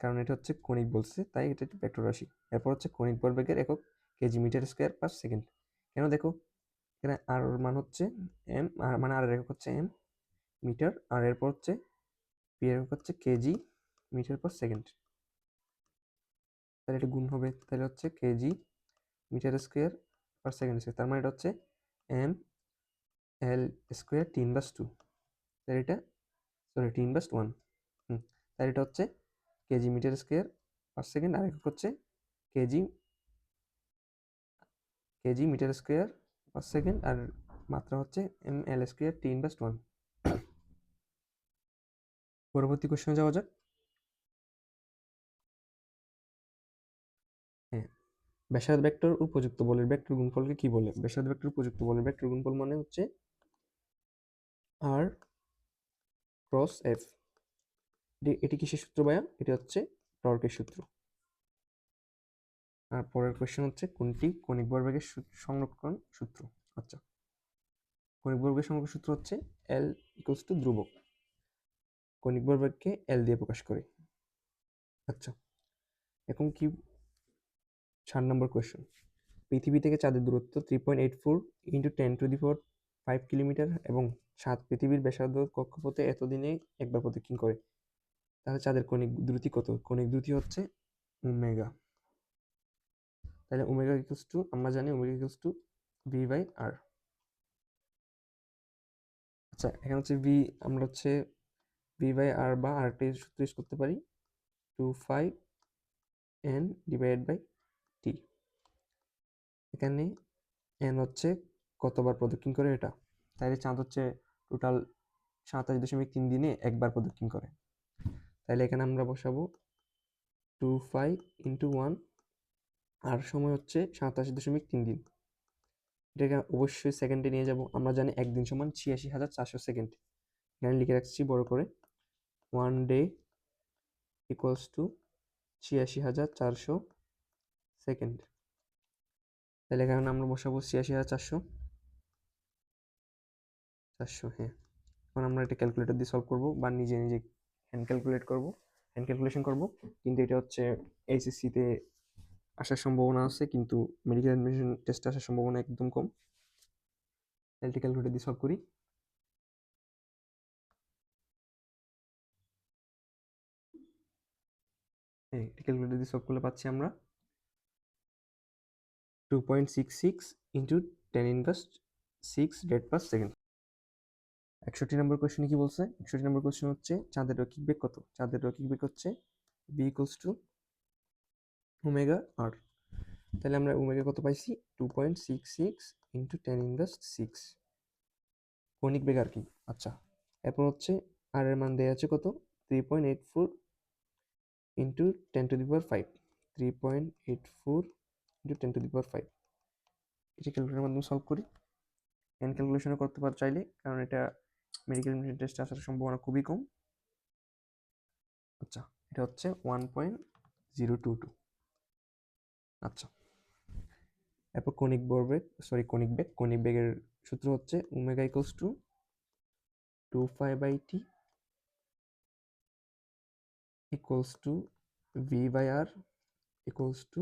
কারণ এটা হচ্ছে কৌণিক বলছে, তাই এটা একটি ভেক্টর রাশি। এরপর হচ্ছে কৌণিক ভরবেগের একক KG metre square per second. কেন? দেখো এখানে আর মান হচ্ছে এম, আর মানে আর একক হচ্ছে এম মিটার, আর এরপর হচ্ছে পি এর একক হচ্ছে কেজি মিটার পার সেকেন্ড। তাহলে এটা গুণ হবে, তাহলে হচ্ছে KG metre square per second square, তার মানে এটা হচ্ছে M L square T inverse two, তাহলে এটা সরি টি ইনভার্স ওয়ান। তাহলে এটা হচ্ছে KG metre square per second, আর একক হচ্ছে KG KG metre square per second, আর মাত্রা হচ্ছে M L square T inverse one. পরবর্তী কোশ্চেনে যাওয়া যাক। হ্যাঁ, ব্যাসার্ধ ভেক্টর উপযুক্ত বলের ভেক্টর গুণফলকে কি বলে? ব্যাসার্ধ ভেক্টর উপযুক্ত বলের ভেক্টর গুণফল মানে হচ্ছে আর ক্রস এফ। এটি কিসের সূত্র ভাইয়া? এটি হচ্ছে টর্কের সূত্র। আর পরের কোশ্চেন হচ্ছে কোনটি কৌণিক ভরবেগের সংরক্ষণ সূত্র? আচ্ছা, কৌণিক ভরবেগের সংরক্ষণ সূত্র হচ্ছে এল ইকুয়ালস টু ধ্রুবক, কৌণিক ভরবেগকে এল দিয়ে প্রকাশ করে। আচ্ছা, এখন কি 4 নম্বর কোয়েশ্চেন। পৃথিবী থেকে চাঁদের দূরত্ব 3.84 ইন্টু 10⁵ কিলোমিটার এবং পৃথিবীর ব্যাসার্ধ কক্ষপথে এতদিনে একবার প্রদক্ষিণ করে। তাহলে চাঁদের কৌণিক দ্রুতি কত? কৌণিক দ্রুতি হচ্ছে ওমেগা। তাহলে ওমেগা ইকুয়ালস টু, আমরা জানি omega equals to V by R. আচ্ছা, এখানে হচ্ছে ভি, আমরা হচ্ছে ভি বাই আর বা আরটি সূত্র ইউজ করতে পারি 2πn ডিভাইডেড বাই টি। এখানে এন হচ্ছে কতবার প্রদক্ষিণ করে এটা, তাইলে চাঁদ হচ্ছে টোটাল 27.3 দিনে একবার প্রদক্ষিণ করে। তাহলে এখানে আমরা বসাবো 2π ইন্টু 1, আর সময় হচ্ছে 27.3 দিন। এটাকে অবশ্যই সেকেন্ডে নিয়ে যাব, আমরা জানি একদিন সমান 86,400 সেকেন্ড। এখানে লিখে রাখছি বড় করে, 1 ডে ইকুয়ালস টু 86,400 সেকেন্ড। তাহলে এখানে আমরা বসাবো 86,400। হ্যাঁ, এখন আমরা এটা ক্যালকুলেটর দিয়ে সলভ করবো বা নিজে নিজে হ্যান্ড ক্যালকুলেশন করবো, কিন্তু এটা হচ্ছে এইচএসসিতে আসার সম্ভাবনা আছে, কিন্তু মেডিকেল অ্যাডমিশন টেস্টে আসার সম্ভাবনা একদম কম। তাহলে ক্যালকুলেটর দিয়ে সলভ করি। হ্যাঁ, ক্যালকুলেটর দিয়ে সলভ করলে পাচ্ছি আমরা 2.66 ইন্টু 10⁻6 রেড পার সেকেন্ড। 61 নম্বর কোয়েশ্চেনে কি বলছে? 61 নম্বর কোয়েশ্চেন হচ্ছে চাঁদের রৈখিক বেগ কত? চাঁদের রৈখিক বেগ হচ্ছে v ইকুয়ালস টু ওমেগা আর। তাহলে আমরা ওমেগা কত পাইছি? 2.66 ইন্টু 10⁻6 কৌণিক বেগ আর কি। আচ্ছা, এরপর হচ্ছে আর এর মান দেওয়া আছে কত? 3.84 ইন্টু 10⁵ 3.84 ইন্টু 10⁵। এটা ক্যালকুলেটরের মাধ্যমে সলভ করি। হ্যান্ড ক্যালকুলেশনও করতে পার চাইলে, কারণ এটা মেডিকেল টেস্টে আসার সম্ভাবনা খুবই কম। আচ্ছা, এটা হচ্ছে 1.022। আচ্ছা, এরপর কৌণিক বেগের সূত্র হচ্ছে omega equals to 2π/t equals to V by R equals to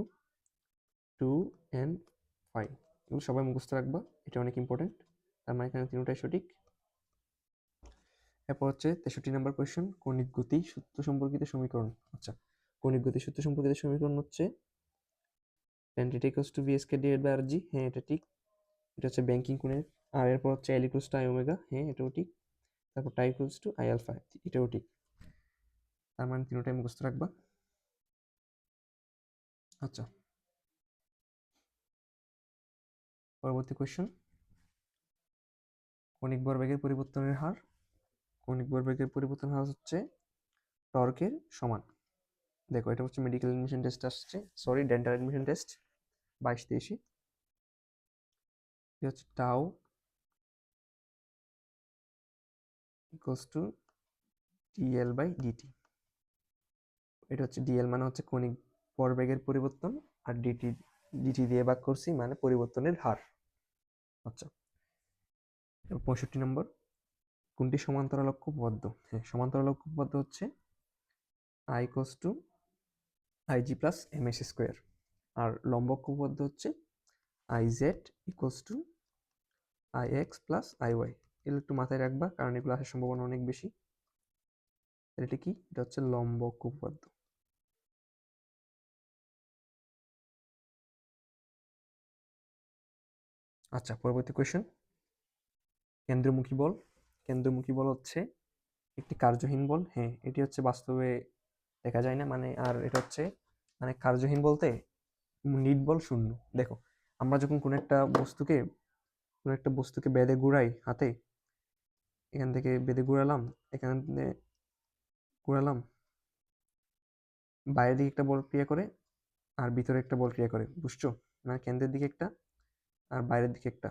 2n5। এগুলো সবাই মুখস্থ রাখবা, এটা অনেক ইম্পর্টেন্ট। তার মানে এখানে তিনটাই সঠিক। এরপর হচ্ছে 63 নম্বর কোয়েশ্চেন, কৌণিক গতি সূত্র সম্পর্কিত সমীকরণ। আচ্ছা, কৌণিক গতি সূত্র সম্পর্কিত সমীকরণ হচ্ছে tan θ equals to v square divide by rg। হ্যাঁ, এটা ঠিক। এটা হচ্ছে ব্যাংকিং কোণের। আর এরপর হচ্ছে L equals to I omega. হ্যাঁ, এটাও ঠিক। তারপর টাই ইকুয়ালস টু আই আলফা, এটাও ঠিক। তার মানে তিনটাই মুখস্থ রাখবা। আচ্ছা, পরবর্তী কোয়েশ্চেন, কৌণিক ভরবেগের পরিবর্তনের হার। কৌণিক ভরবেগের পরিবর্তনের হার হচ্ছে টর্কের সমান। দেখো, এটা হচ্ছে মেডিকেল অ্যাডমিশন টেস্ট আসছে, সরি ডেন্টাল অ্যাডমিশন টেস্ট 22-23। এটা হচ্ছে tau equals to DL by D T. এটা হচ্ছে ডিএল মানে হচ্ছে কৌণিক ভরবেগের পরিবর্তন, আর ডিটি দিয়ে ভাগ করছি মানে পরিবর্তনের হার। আচ্ছা, 65 নম্বর, কোনটি সমান্তরাল অক্ষ উপপাদ্য? হ্যাঁ, সমান্তরাল অক্ষ উপপাদ্য হচ্ছে I equals to IG plus MS square, আর লম্ব অক্ষ উপপাদ্য হচ্ছে IZ equals to I X plus I Y. এগুলো একটু মাথায় রাখবা, কারণ এগুলো আসার সম্ভাবনা অনেক বেশি। এটা কি? এটা হচ্ছে লম্বক উপপাদ্য। আচ্ছা, পরবর্তী কোয়েশ্চেন। কেন্দ্রমুখী বল। কেন্দ্রমুখী বল হচ্ছে একটি কার্যহীন বল। হ্যাঁ, এটি হচ্ছে বাস্তবে দেখা যায় না, মানে আর এটা হচ্ছে মানে কার্যহীন বলতে নিট বল শূন্য। দেখো, আমরা যখন কোনো একটা বস্তুকে বেঁধে ঘুরাই হাতে, এখান থেকে বেঁধে ঘুরালাম, এখানে ঘুরালাম, বাইরের দিকে একটা বল ক্রিয়া করে আর ভিতরে একটা বল ক্রিয়া করে, বুঝছো? মানে কেন্দ্রের দিকে একটা আর বাইরের দিকে একটা।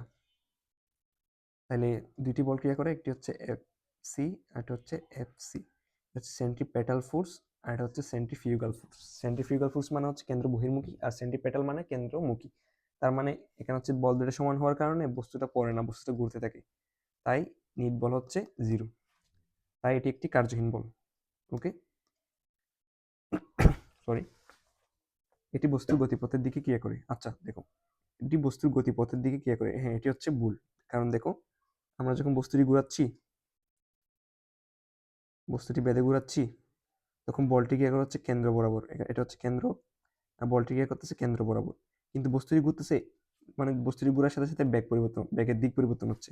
তাহলে দুইটি বল ক্রিয়া করে, একটি হচ্ছে এফ সি আর একটা হচ্ছে এফ সি। হচ্ছে সেন্ট্রিপেটাল ফোর্স আর এটা হচ্ছে সেন্ট্রিফিউগাল ফোর্স। সেন্ট্রিফিউগাল ফোর্স মানে হচ্ছে কেন্দ্র বহির্মুখী, আর সেন্ট্রিপেটাল মানে কেন্দ্রমুখী। তার মানে এখানে হচ্ছে বল দুটো সমান হওয়ার কারণে বস্তুটা পড়ে না, বস্তুটা ঘুরতে থাকে। তাই নিট বল হচ্ছে 0। তাই এটি একটি কার্যহীন বল। ওকে, সরি। এটি বস্তুর গতিপথের দিকে ক্রিয়া করে। আচ্ছা দেখো, এটি বস্তুর গতিপথের দিকে ক্রিয়া করে। হ্যাঁ, এটি হচ্ছে ভুল। কারণ দেখো, আমরা যখন বস্তুটি বেঁধে ঘুরাচ্ছি, তখন বলটি গিয়ে হচ্ছে কেন্দ্র বরাবর। এটা হচ্ছে কেন্দ্র, আর বলটি গিয়ে করতেছে কেন্দ্র বরাবর। কিন্তু বস্তুটি ঘুরতেছে, মানে বস্তুটি ঘুরার সাথে সাথে ব্যাগের দিক পরিবর্তন হচ্ছে।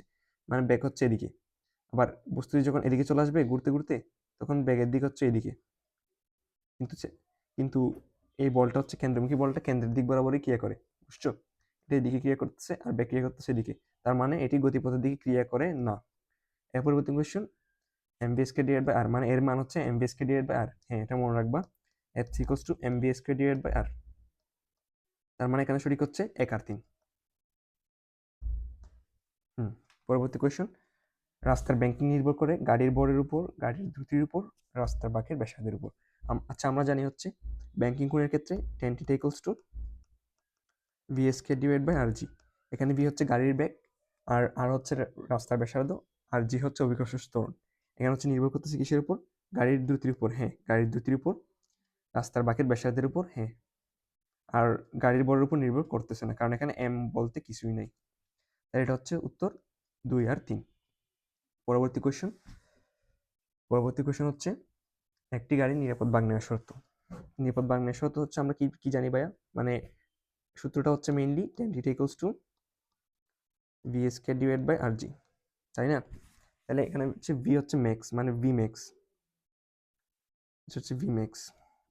মানে ব্যাগ হচ্ছে এদিকে। আবার বস্তুটি যখন এদিকে চলে আসবে ঘুরতে ঘুরতে, তখন ব্যাগের দিক হচ্ছে এদিকে। কিন্তু কিন্তু এই বলটা হচ্ছে কেন্দ্রমুখী বলটা কেন্দ্রের দিক বরাবরই ক্রিয়া করে, বুঝছো? এটা এদিকে ক্রিয়া করতেছে আর ব্যাক ক্রিয়া করতেছে এদিকে। তার মানে এটি গতিপথের দিকে ক্রিয়া করে না। এর পরবর্তী question, MV square divide by R, মানে এর মান হচ্ছে MV square divide by R. হ্যাঁ, এটা মনে রাখবা, F equals to MV square divide by R. তার মানে এখানে সঠিক হচ্ছে 1 আর 3। পরবর্তী কোয়েশ্চেন, রাস্তার ব্যাংকিং নির্ভর করে গাড়ির ভরের উপর, গাড়ির দ্রুতির উপর, রাস্তার বাঁকের ব্যাসার্ধের উপর। আচ্ছা, আমরা জানি হচ্ছে ব্যাংকিং কোণের ক্ষেত্রে tan theta equals to V square divide by R G. এখানে ভি হচ্ছে গাড়ির বেগ, আর আর হচ্ছে রাস্তার ব্যাসার্ধ, আর জি হচ্ছে অভিকর্ষ ত্বরণ। এখানে হচ্ছে নির্ভর করতেছে কিসের উপর? গাড়ির দ্রুতির উপর। হ্যাঁ, গাড়ির দ্রুতির উপর, রাস্তার বাঁকের ব্যাসার্ধের উপর। হ্যাঁ, আর গাড়ির বরের উপর নির্ভর করতেছে না, কারণ এখানে এম বলতে কিছুই নাই। তাই এটা হচ্ছে উত্তর 2 আর 3। পরবর্তী কোয়েশ্চেন। পরবর্তী কোয়েশ্চেন হচ্ছে একটি গাড়ির নিরাপদ বাগ নেওয়ার শর্ত। নিরাপদ বাগ নেওয়ার শর্ত হচ্ছে আমরা কি কি জানি ভাইয়া? মানে সূত্রটা হচ্ছে mainly tan theta equals to V square divide by R G, তাই না? তাহলে এখানে হচ্ছে ভি হচ্ছে ম্যাক্স, মানে ভি ম্যাক্স হচ্ছে ভি ম্যাক্স।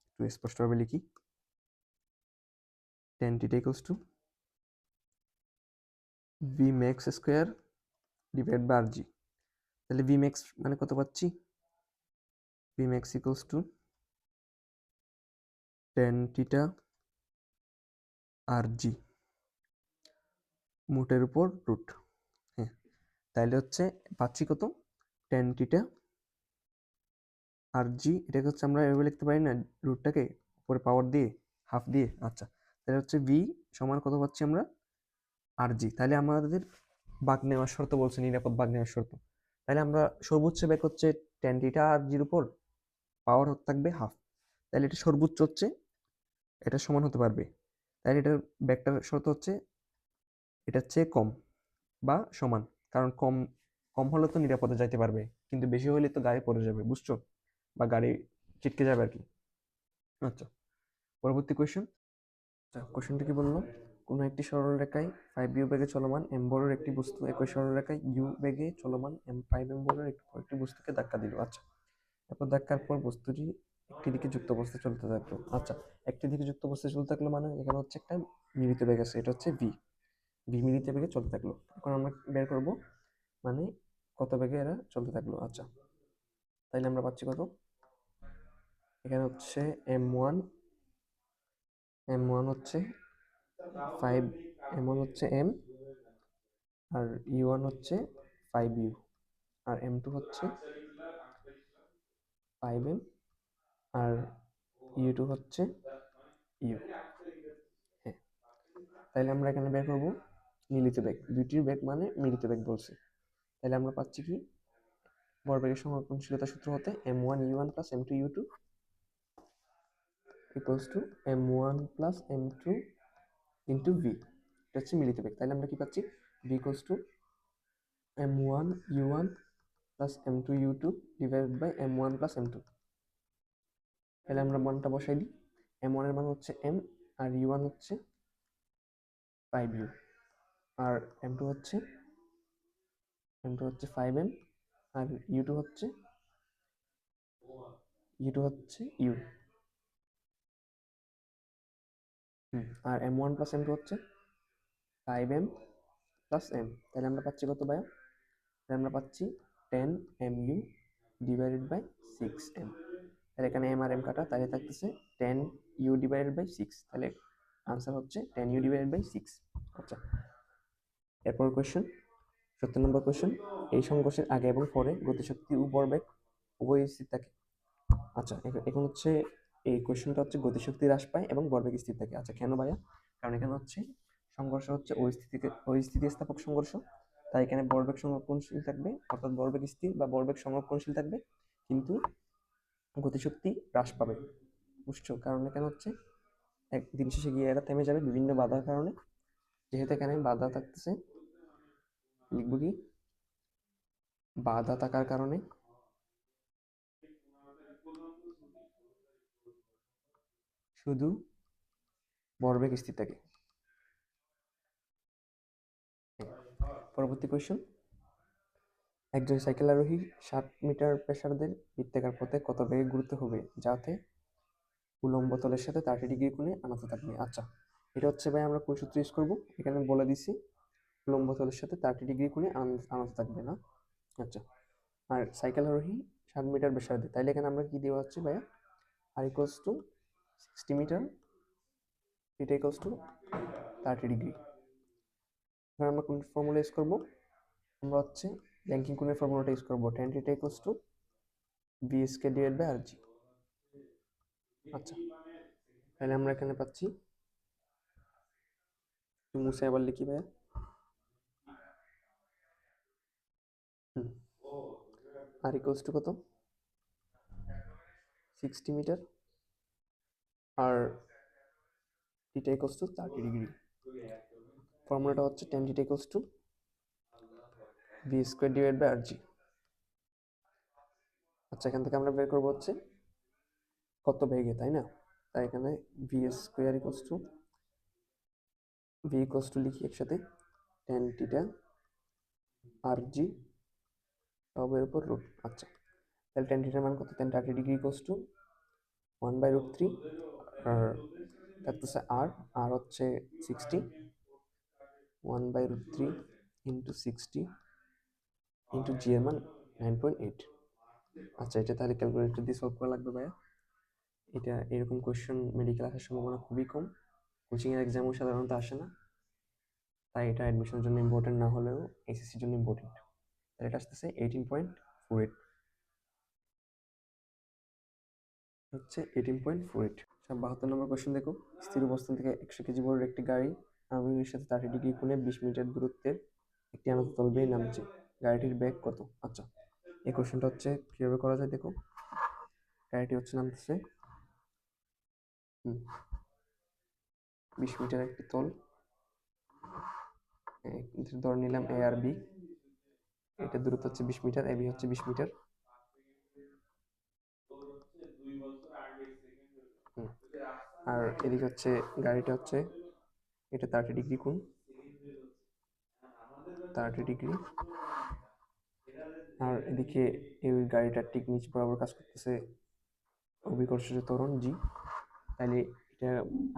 একটু স্পষ্টভাবে লিখি, tan theta equals to V max square divide by R G. তাহলে ভি ম্যাক্স মানে কত পাচ্ছি? V max equals to tan theta R G মোটের উপর রুট। হ্যাঁ, তাহলে হচ্ছে পাচ্ছি কত? tan থিটা আর জি, এটাকে হচ্ছে আমরা এভাবে লিখতে পারি না, রুটটাকে উপরে পাওয়ার দিয়ে হাফ দিয়ে। আচ্ছা, তাহলে হচ্ছে ভি সমান কত পাচ্ছি আমরা? আর জি। তাহলে আমাদের বাগ নেওয়ার শর্ত বলছে, নিরাপদ বাগ নেওয়ার শর্ত। তাহলে আমরা সর্বোচ্চ বেগ হচ্ছে tan থিটা আর জির উপর, পাওয়ার থাকবে হাফ। তাহলে এটা সর্বোচ্চ হচ্ছে, এটা সমান হতে পারবে। তাহলে এটার ব্যাগটার শর্ত হচ্ছে এটার চেয়ে কম বা সমান। কারণ কম কম হলে তো নিরাপদে যাইতে পারবে, কিন্তু বেশি হলে তো গাড়ি পড়ে যাবে, বুঝছো? বা গাড়ি ছিটকে যাবে আর কি। আচ্ছা, পরবর্তী কোয়েশ্চেন। আচ্ছা, কোয়েশ্চেনটা কি বললো? কোনো একটি সরলরেখায় 5u বেগে চলমান m বড়ের একটি বস্তু একই সরলরেখায় u বেগে চলমান m5m বড়ের একটি বস্তুকে ধাক্কা দিল। আচ্ছা, তারপর ধাক্কার পর বস্তুটি একটি দিকে যুক্ত অবস্থায় চলতে থাকলো। আচ্ছা, একটি দিকে যুক্ত অবস্থায় চলতে থাকলো মানে এখানে হচ্ছে একটা মিলিত বেগ আছে, এটা হচ্ছে ভি। ভি মিলিত বেগে চলতে থাকলো। এখন আমরা বের করব মানে কত বেগে এরা চলতে থাকলো। আচ্ছা, তাইলে আমরা পাচ্ছি কত? এখানে হচ্ছে এম ওয়ান হচ্ছে 5, এম ওয়ান হচ্ছে এম, আর ইউ1 হচ্ছে 5u, আর m2 হচ্ছে 5m, আর ইউ2 হচ্ছে ইউ। হ্যাঁ, তাহলে আমরা এখানে বের করবো মিলিত বেগ। দুইটির বেগ মানে মিলিত বেগ বলছে। তাহলে আমরা পাচ্ছি কি? ভরবেগের সংরক্ষণশীলতা সূত্র হতে m1u1 plus m2u2 equals to m1 plus m2 into V. এটা হচ্ছে মিলিত বেগ। তাহলে আমরা কি পাচ্ছি? V equals to m1 u1 plus m2 u2 divided by m1 plus m2। তাহলে আমরা মানটা বসাই দিই। m1 এর মান হচ্ছে m, আর u1 হচ্ছে 5u, আর m2 হচ্ছে 5m, আর u2 হচ্ছে u, আর m1 প্লাস m2 হচ্ছে 5m প্লাস m। তাহলে আমরা পাচ্ছি কত ভাইয়া? তাহলে আমরা পাচ্ছি 10mu ডিভাইডেড বাই 6m। তাহলে এখানে m আর m কাটা, তাহলে থাকতেছে 10u ডিভাইডেড বাই 6। তাহলে আনসার হচ্ছে 10u ডিভাইডেড বাই 6। আচ্ছা, এরপর কোয়েশ্চেন 70 নম্বর কোয়েশ্চেন। এই সংঘর্ষের আগে এবং পরে গতিশক্তি ও ভরবেগ উভয় স্থির থাকে। আচ্ছা, এখন হচ্ছে এই কোয়েশ্চেনটা হচ্ছে গতিশক্তি হ্রাস পায় এবং ভরবেগ স্থির থাকে। আচ্ছা, কেন ভাইয়া? কারণ এখানে হচ্ছে সংঘর্ষ হচ্ছে অস্থিতিস্থাপক সংঘর্ষ, তাই এখানে ভরবেগ সংরক্ষণশীল থাকবে, অর্থাৎ ভরবেগ স্থির বা ভরবেগ সংরক্ষণশীল থাকবে, কিন্তু গতিশক্তি হ্রাস পাবে। বুঝছো? কারণ এখানে হচ্ছে এক দিন শেষে গিয়ে এটা থেমে যাবে বিভিন্ন বাধার কারণে। যেহেতু এখানে বাধা থাকতেছে, লিখবো কি? বাধা থাকার কারণে শুধু ভরবেগ স্থির থাকে। পরবর্তী কোয়েশ্চেন, একজন সাইকেল আরোহী 60 মিটার পেসারদের বৃত্তাকার পথে কত বেগে ঘুরতে হবে যাতে উলম্ব তলের সাথে 30 ডিগ্রি কোণে আনত থাকবে? আচ্ছা, এটা হচ্ছে ভাই আমরা কোন সূত্র ইউজ করবো? এখানে বলে দিছি উলম্ব তলের সাথে 30 ডিগ্রি কোণে আনত থাকবে না। আচ্ছা, আর সাইকেল আরোহী 60 মিটার ব্যাসার্ধে, তাইলে এখানে আমরা কি দেওয়া হচ্ছে ভাইয়া? আর ইকুয়ালস টু 60 মিটার, এটা ইকুয়ালস টু 30 ডিগ্রি। এবার আমরা কোন ফর্মুলা ইউজ করবো? আমরা হচ্ছে র্যাঙ্কিং কোণের ফর্মুলাটা ইউজ করবো, tan θ equals to V square divide by R G. আচ্ছা, তাহলে আমরা এখানে পাচ্ছি, মুছে আবার লিখি ভাইয়া। আর ইকুয়ালস টু কত? 60 মিটার, আর থিটা ইকুয়ালস টু 30 ডিগ্রি। ফর্মুলাটা হচ্ছে tan θ equals to V square divide by R G. আচ্ছা, এখান থেকে আমরা বের করবো হচ্ছে কত বেগে, তাই না? তাই এখানে V square equals to V equals two লিখি একসাথে tan θ আর জি সবের উপর রুট। আচ্ছা, তাহলে tan θ এর মান কত? tan 30 ডিগ্রি ইকুয়ালস টু 1/√3, আর থাকতেছে আর, আর হচ্ছে 60, 1/√3 ইন্টু 60 ইন্টু জি এর মান 9.8। আচ্ছা, এটা তাহলে ক্যালকুলেটর দিয়ে সলভ করা লাগবে ভাইয়া। এটা এরকম কোয়েশ্চেন মেডিকেল আসার সম্ভাবনা খুবই কম, কোচিংয়ের এক্সামও সাধারণত আসে না, তাই এটা অ্যাডমিশনের জন্য ইম্পর্টেন্ট না হলেও এসএসসির জন্য ইম্পর্টেন্ট। তাহলে এটা আসতেছে 18.48, হচ্ছে 18.48। 72 নম্বর কোয়েশ্চেন দেখো, স্থির অবস্থান থেকে 100 কেজি বড় একটি গাড়ি আগুনের সাথে 30 ডিগ্রি কোণে 20 মিটার দূরত্বের একটি আনত তল বেয়ে নামছে, গাড়িটির বেগ কত? আচ্ছা, এই কোয়েশ্চেনটা হচ্ছে কিভাবে করা যায় দেখো। গাড়িটি হচ্ছে নামতেছে 20 মিটার একটি তল, ধরে নিলাম এ আর বি, এটা দূরত্ব হচ্ছে 20 মিটার, এ বি হচ্ছে 20 মিটার। আর এদিকে হচ্ছে গাড়িটা হচ্ছে এটা 30 ডিগ্রি কোণ, 30 ডিগ্রি, আর এদিকে এই গাড়িটার ঠিক নিচ বরাবর কাজ করতেছে অভিকর্ষজ ত্বরণ জি। তাহলে এটা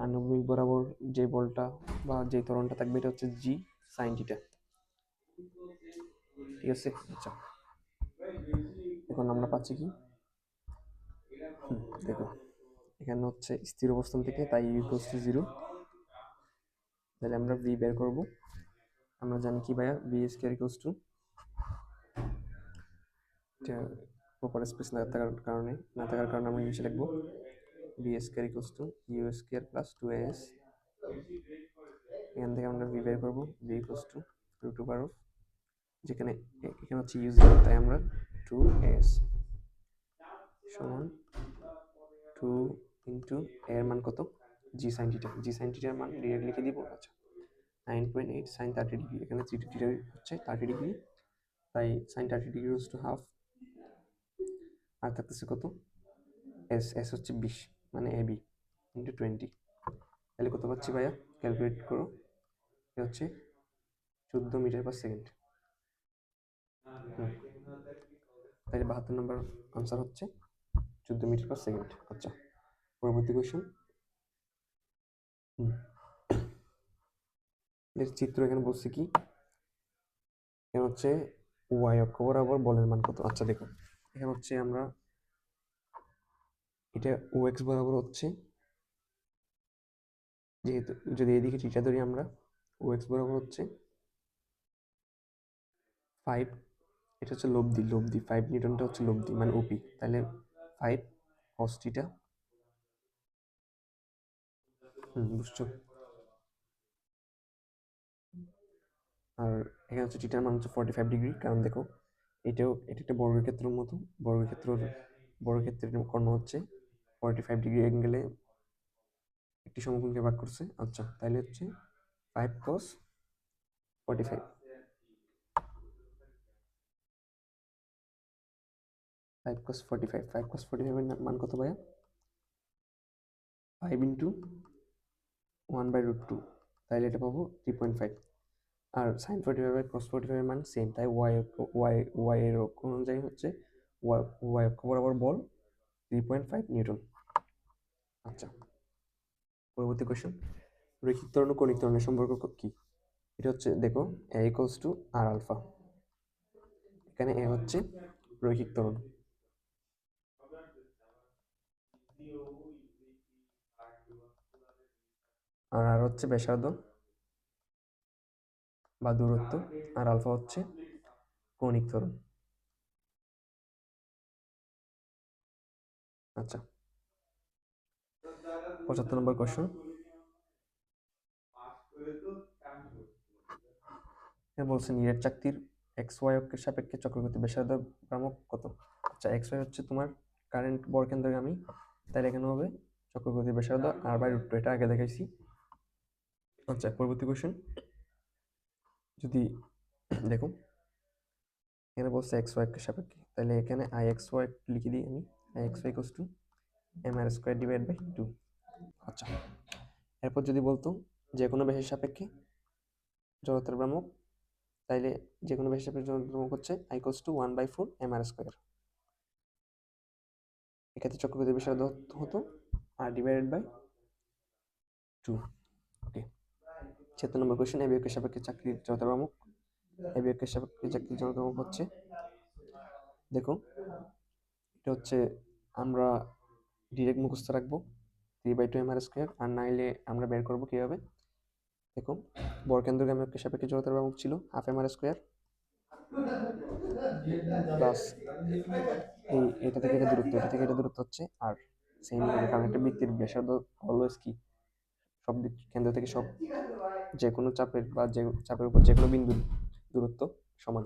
আনুভূমিক বরাবর যে বলটা বা যে ত্বরণটা থাকবে এটা হচ্ছে জি সাইন থিটা। ঠিক আছে? আচ্ছা, এখন আমরা পাচ্ছি কি দেখো, এখানে হচ্ছে স্থির অবস্থান থেকে, তাই ইউ ইকুয়ালস টু 0। তাহলে আমরা ভি বের করব। আমরা জানি কি ভাইয়া, V square equals to, proper space না থাকার কারণে আমরা ইংলিশে লিখবো V square equals to U square plus 2as। এখান থেকে আমরা ভি বের করবো, V equals to root over of, যেখানে এখানে হচ্ছে ইউ 0, তাই আমরা 2as সমান 2 ইন্টু এর মান কত? জি সাইন থিটা, জি সাইন থিটার মান ডিরেক্ট লিখে দিব। আচ্ছা, 9.8 সাইন 30 ডিগ্রি, এখানে থিটা হচ্ছে 30 ডিগ্রি, তাই sin 30 degree equals to half, আর থাকতেছে কত, এস হচ্ছে 20 মানে এবি ইন্টু 20। তাহলে কত পাচ্ছি ভাইয়া, ক্যালকুলেট করো। এটা হচ্ছে 14 মিটার পার সেকেন্ড। তাহলে 72 নম্বর আনসার হচ্ছে 14 মিটার পার সেকেন্ড। আচ্ছা, পরবর্তী কোয়েশ্চেন। এর চিত্র এখানে বলছে কি, এখানে হচ্ছে ওয়াই অক্ষ বরাবর বলের মান কত। আচ্ছা দেখো, এখানে হচ্ছে আমরা এটা ও এক্স বরাবর হচ্ছে, যেহেতু যদি এদিকে থিটা ধরি আমরা, ও এক্স বরাবর হচ্ছে 5, এটা হচ্ছে লব্ধি, 5 নিউটনটা হচ্ছে লব্ধি মানে ওপি, তাহলে 5 cos থিটা। বুঝছো। আর এখানে হচ্ছে থিটার মান হচ্ছে 45 ডিগ্রি, কারণ দেখো এটা একটা বর্গক্ষেত্রের মতো, বর্গক্ষেত্রের কর্ণ হচ্ছে 45 ডিগ্রি অ্যাঙ্গেলে একটি সমকোণকে ভাগ করছে। আচ্ছা, তাহলে হচ্ছে 5 cos 45, 5 cos 45, 5 cos 45 এর মান কত ভাইয়া, 5 ইন্টু 1/√2, তাহলে এটা পাবো 3.5। আর সাইন 45 বাই কস 45 এর মান সেম, তাই ওয়াই এর অক্ষ অনুযায়ী হচ্ছে ওয়াই অক্ষ বরাবর বল 3.5 নিউটন। আচ্ছা, পরবর্তী কোয়েশ্চেন, রৈখিক ত্বরণ ও কণিক ত্বরণের সম্পর্ক কি। এটা হচ্ছে দেখো এ ইকুয়ালস টু আর আলফা, এখানে এ হচ্ছে রৈখিক ত্বরণ, আর হচ্ছে ব্যাসার্ধ বা দূরত্ব, আর আলফা হচ্ছে কৌণিক ত্বরণ। আচ্ছা, 75 নম্বর কোয়েশ্চেন, বলছে নিরেট চাকতির এক্স ওয়াই অক্ষের সাপেক্ষে চক্রগতি ব্যাসার্ধ ভ্রামক কত। আচ্ছা, এক্স ওয়াই হচ্ছে তোমার কারেন্ট বরকেন্দ্রগামী, তাহলে এখানে হবে চক্রগতি ব্যাসার্ধ r/√2, এটা আগে দেখাইছি। আচ্ছা, পরবর্তী কোয়েশ্চেন, যদি দেখো এখানে বলছে এক্স ওয়াই এর সাপেক্ষে, তাহলে এখানে আই এক্স ওয়াই লিখে দিই আমি, I X Y equals to mr² divide by 2। আচ্ছা, এরপর যদি বলতো যে কোনো ব্যাসের সাপেক্ষে জড়তার ভ্রামক, তাইলে যে কোনো ব্যাসের সাপেক্ষে জড়তার ভ্রামক হচ্ছে i ইকুয়ালস টু 1/4 mr²। এক্ষেত্রে চক্রগতি ব্যাসার্ধ হতো r divided by 2। Okay, 76 number question, A B অক্ষের সাপেক্ষে চাকরির জড়তার ভ্রামক। এবি অক্ষের সাপেক্ষে চাকরির জড়তার ভ্রামক হচ্ছে, দেখো এটা হচ্ছে আমরা ডিরেক্ট মুখস্থ রাখবো 3/2 mr², আর নাইলে আমরা বের করবো কিভাবে। দেখো বরকেন্দ্রগামী অক্ষের সাপেক্ষে জড়তার ভ্রামক ছিল হাফ mr² প্লাস এই এটা থেকে এটা দূরত্ব, এটা থেকে এটা দূরত্ব হচ্ছে আর সেম হবে, কারণ একটা বৃত্তের ব্যাসার্ধ অলওয়েজ কি সব দিক কেন্দ্র থেকে সব যে কোনো চাপের বা যে চাপের উপর যে কোনো বিন্দুর দূরত্ব সমান।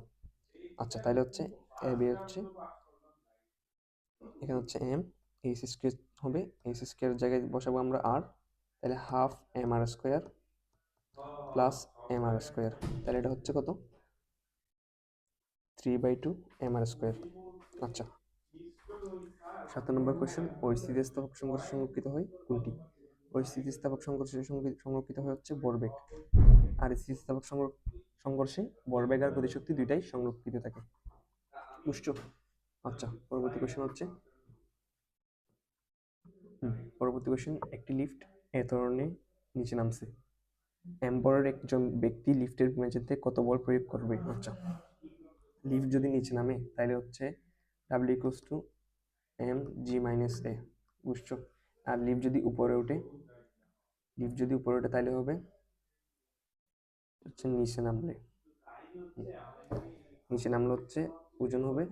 আচ্ছা, তাহলে হচ্ছে এ বি হচ্ছে এখানে হচ্ছে এম, এইচ স্কোয়ার হবে, এইচ স্কোয়ার জায়গায় বসাবো আমরা আর, তাহলে হাফ mr² প্লাস mr², তাহলে এটা হচ্ছে কত 3/2 mr²। আচ্ছা, 7 নম্বর কোয়েশ্চেন, ওই স্থিতিস্থাপক সংঘর্ষে সংরক্ষিত হয় কোনটি। ওই স্থিতিস্থাপক সংঘর্ষে সংরক্ষিত হয় হচ্ছে ভরবেগ, আর স্থিতিস্থাপক সংঘর্ষে ভরবেগ আর গতিশক্তি দুইটাই সংরক্ষিত থাকে। বুঝছো। আচ্ছা, পরবর্তী কোয়েশ্চেন হচ্ছে পরবর্তী কোয়েশ্চেন, একটি লিফট এ ধরনের নিচে নামছে, এম্বরের একজন ব্যক্তি লিফটের মেঝেতে কত বল প্রয়োগ করবে। আচ্ছা, লিফট যদি নিচে নামে তাহলে হচ্ছে W equals to M G minus A. বুঝছো। আর লিফট যদি উপরে ওঠে তাহলে হবে হচ্ছে নিচে নামলে হচ্ছে ওজন হবে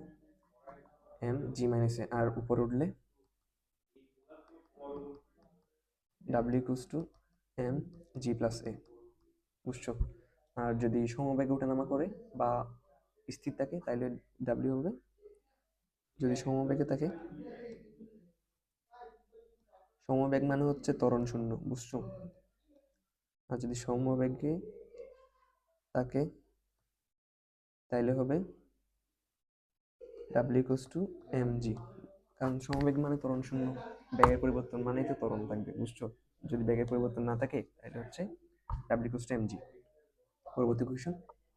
এম জি মাইনাস এ, আর উপরে উঠলে W equals to M G plus A. বুঝছো। আর যদি সমবেগে ওঠানামা করে বা স্থির থাকে তাহলে ডাব্লিউ হবে, যদি সমবেগে থাকে, সমবেগ মানে হচ্ছে ত্বরণ শূন্য। বুঝছো। আর যদি সমবেগে থাকে তাইলে হবে ডাব্লিউ ইকুয়ালস টু mg, কারণ সমবেগ মানে ত্বরণ শূন্য, বেগের পরিবর্তন মানেই তো ত্বরণ থাকবে, বুঝছো? যদি বেগের পরিবর্তন না থাকে তাহলে হচ্ছে ডাব্লিউ ইকুয়ালস টু mg। পরবর্তী কোয়েশ্চন,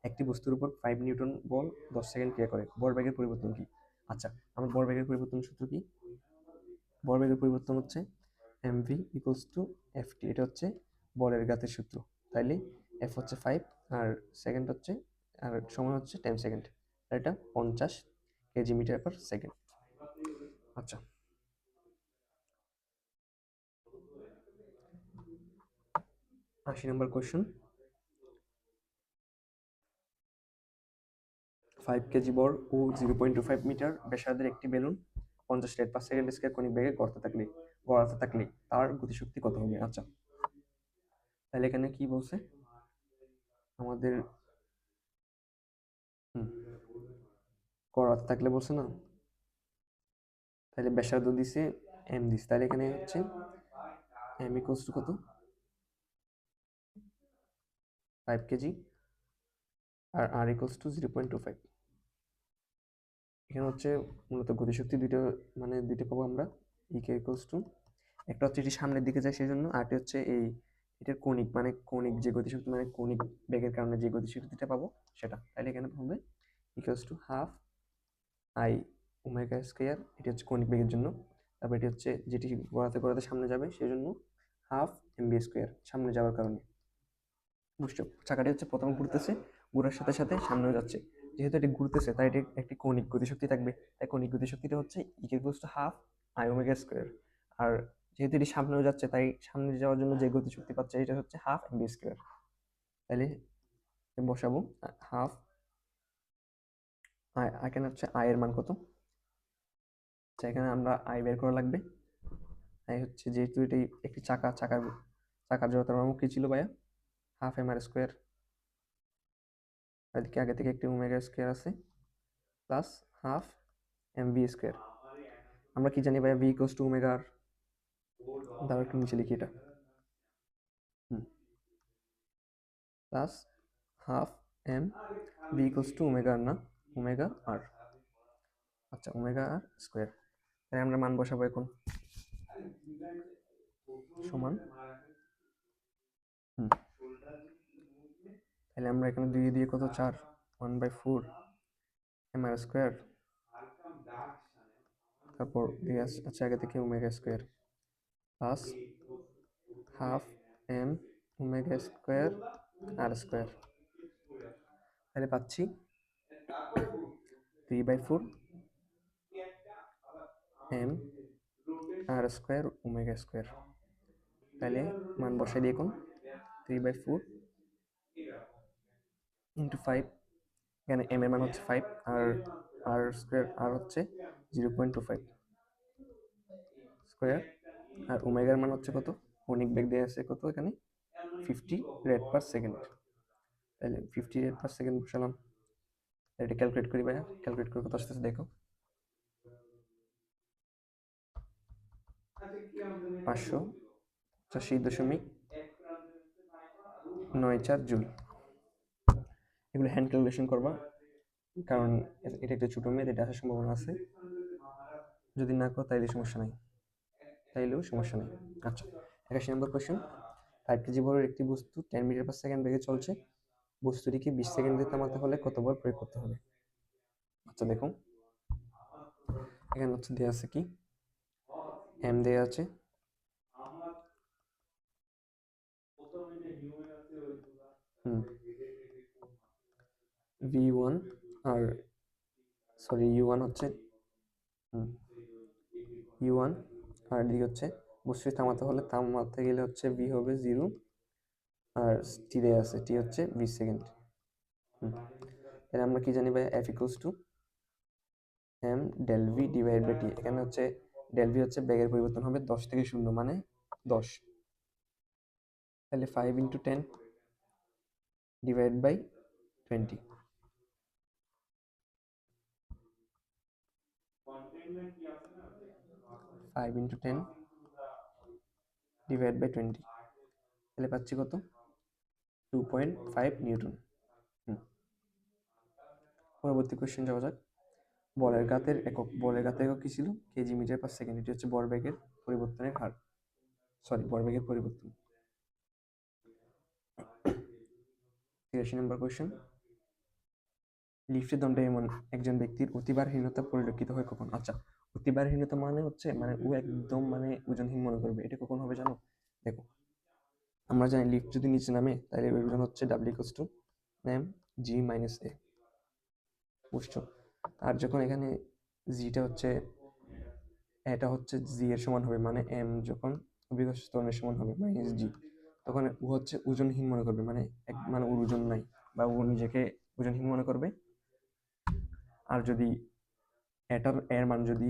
একটি বস্তুর উপর 5 নিউটন বল 10 সেকেন্ড ক্রিয়া করে, ভরবেগের পরিবর্তন কি? আচ্ছা, আমার ভরবেগের পরিবর্তন সূত্র কি? ভরবেগের পরিবর্তন হচ্ছে mv ইকুয়ালস টু ft, এটা হচ্ছে বলের ঘাতের সূত্র। তাইলে f হচ্ছে 5 আর সেকেন্ড হচ্ছে, আর সময় হচ্ছে 10 সেকেন্ড, এটা 50 কেজি মিটার পার সেকেন্ড। আচ্ছা, 80 নম্বর কোয়েশ্চন, 5 কেজি বর ও 0.25 মিটার ব্যাসার্ধের একটি balloon 50 rad per second square কণিক বেগে গড়াতে থাকলে তার গতিশক্তি কত হবে? আচ্ছা, তাহলে এখানে কি বলছে আমাদের, গড়াতে থাকলে বলছে না, তাহলে ব্যাসার্ধ দিছে এম দিছে, তাহলে এখানে হচ্ছে এম ইকুয়ালস টু কত? 5 কেজি আর আর ইকুয়ালস টু 0.25। এখানে হচ্ছে মূলত গতিশক্তি দুইটা, মানে দুইটা পাবো আমরা। ইকে ইকুয়ালস টু, একটা হচ্ছে এটি সামনের দিকে যায় সেই জন্য, আরটি হচ্ছে এই এটার কণিক, মানে কণিক যে গতিশক্তি, মানে কণিক বেগের কারণে যে গতিশক্তিটা পাবো সেটা। তাহলে এখানে হবে equals to half I omega square, এটি হচ্ছে কণিক বেগের জন্য। তারপর এটি হচ্ছে যেটি গড়াতে গড়াতে সামনে যাবে সেই জন্য হাফ এমবি স্কয়ার, সামনে যাওয়ার কারণে। বুঝছো, চাকাটি হচ্ছে প্রথমে ঘুরতেছে, ঘুরার সাথে সাথে সামনেও যাচ্ছে, যেহেতু এটি ঘুরতেছে তাই এটি একটি কৌণিক গতিশক্তি থাকবে, তাই কৌণিক গতিশক্তিটা হচ্ছে equals to half I omega square. আর যেহেতু এটি সামনেও যাচ্ছে তাই সামনে যাওয়ার জন্য যে গতিশক্তি পাচ্ছে এটা হচ্ছে হাফ এমবি স্কয়ার। তাহলে বসাবো হাফ আই, এখানে হচ্ছে আই এর মান কত? এখানে আমরা আই বের করা লাগবে। আই হচ্ছে, যেহেতু এটি একটি চাকার জড়তার মান কি ছিল ভাইয়া? হাফ এম আর স্কোয়ার, এদিকে আগে থেকে একটি ওমেগা স্কোয়ার আছে, plus half M V square. আমরা কি জানি ভাইয়া? V equals to omega R, দাঁড়াও একটু নিচে লিখি এটা, plus half M V equals to omega R, না ওমেগা আর। আচ্ছা, ওমেগা আর স্কোয়ার। তাই আমরা মান বসাবো এখন, সমান তাহলে আমরা এখানে 2 দিয়ে কত 4, 1/4 এম আর স্কোয়ার, তারপর দিয়ে আচ্ছা আগে থেকে omega square plus half M omega square R square. তাহলে পাচ্ছি 3/4 M R square omega square. তাহলে মান বসাই দিয়ে এখন 3/4 ইন্টু 5, এখানে এম এর মান হচ্ছে 5 আর আর স্কোয়ার আর হচ্ছে 0.25 স্কোয়ার, আর ওমেগার মান হচ্ছে কত? কৌণিক বেগ দেওয়া আছে কত এখানে? 50 রেড পার সেকেন্ড। তাহলে 50 রেড পার সেকেন্ড বসালাম। এটা ক্যালকুলেট করি ভাইয়া, ক্যালকুলেট করে কত আসতেছে দেখো, 585.94 জুল। এগুলো হ্যান্ড ক্যালকুলেশন করবা, কারণ এটা একটা ছোট মেয়ে, এটা আসার সম্ভাবনা আছে। যদি না করো তাইলে সমস্যা নাই, তাইলেও সমস্যা নেই। আচ্ছা, 81 নম্বর কোয়েশ্চেন, 5 কেজি ভরের একটি বস্তু 10 মিটার পার সেকেন্ড বেগে চলছে, বস্তুটিকে 20 সেকেন্ডে থামাতে হলে কত বল প্রয়োগ করতে হবে? আচ্ছা দেখো, এখানে হচ্ছে দেওয়া আছে কি, এম দেওয়া আছে, V1 আর সরি U1 হচ্ছে U1, আর D হচ্ছে বস্তু থামাতে গেলে হচ্ছে V হবে 0 আর T দেওয়া আছে, T হচ্ছে 20 সেকেন্ড। তাহলে আমরা কি জানি ভাই? F equals to M del V divide by T. এখানে হচ্ছে ডেল ভি হচ্ছে বেগের পরিবর্তন হবে 10 থেকে 0 মানে 10, তাহলে 5 into 10 divide by 20, 5 into 10 divide by 20, তাহলে পাচ্ছি কত? 2.5 নিউটন। পরবর্তী কোয়েশ্চেন যাওয়া যাক, বলের ঘাতের একক কি ছিল? KG metre per second. এটি হচ্ছে ভরবেগের পরিবর্তনের হার, ভরবেগের পরিবর্তন। 83 নম্বর কোয়েশ্চেন, লিফটের দণ্ডে এমন একজন ব্যক্তির অতিভারহীনতা পরিলক্ষিত হয় কখন? আচ্ছা, অতিভারহীনতা মানে হচ্ছে ও একদম ওজনহীন মনে করবে। এটা কখন হবে জানো? দেখো, আমরা জানি লিফট যদি নিচে নামে তাহলে এর ওজন হচ্ছে W = mg - a, বুঝছো? আর যখন এখানে জিটা হচ্ছে, এটা হচ্ছে জি এর সমান হবে, মানে এম যখন অভিকর্ষ ত্বরণের সমান হবে -g, তখন ও হচ্ছে ওজনহীন মনে করবে, ওর ওজন নাই, বা ও নিজেকে ওজনহীন মনে করবে। আর যদি এর মান যদি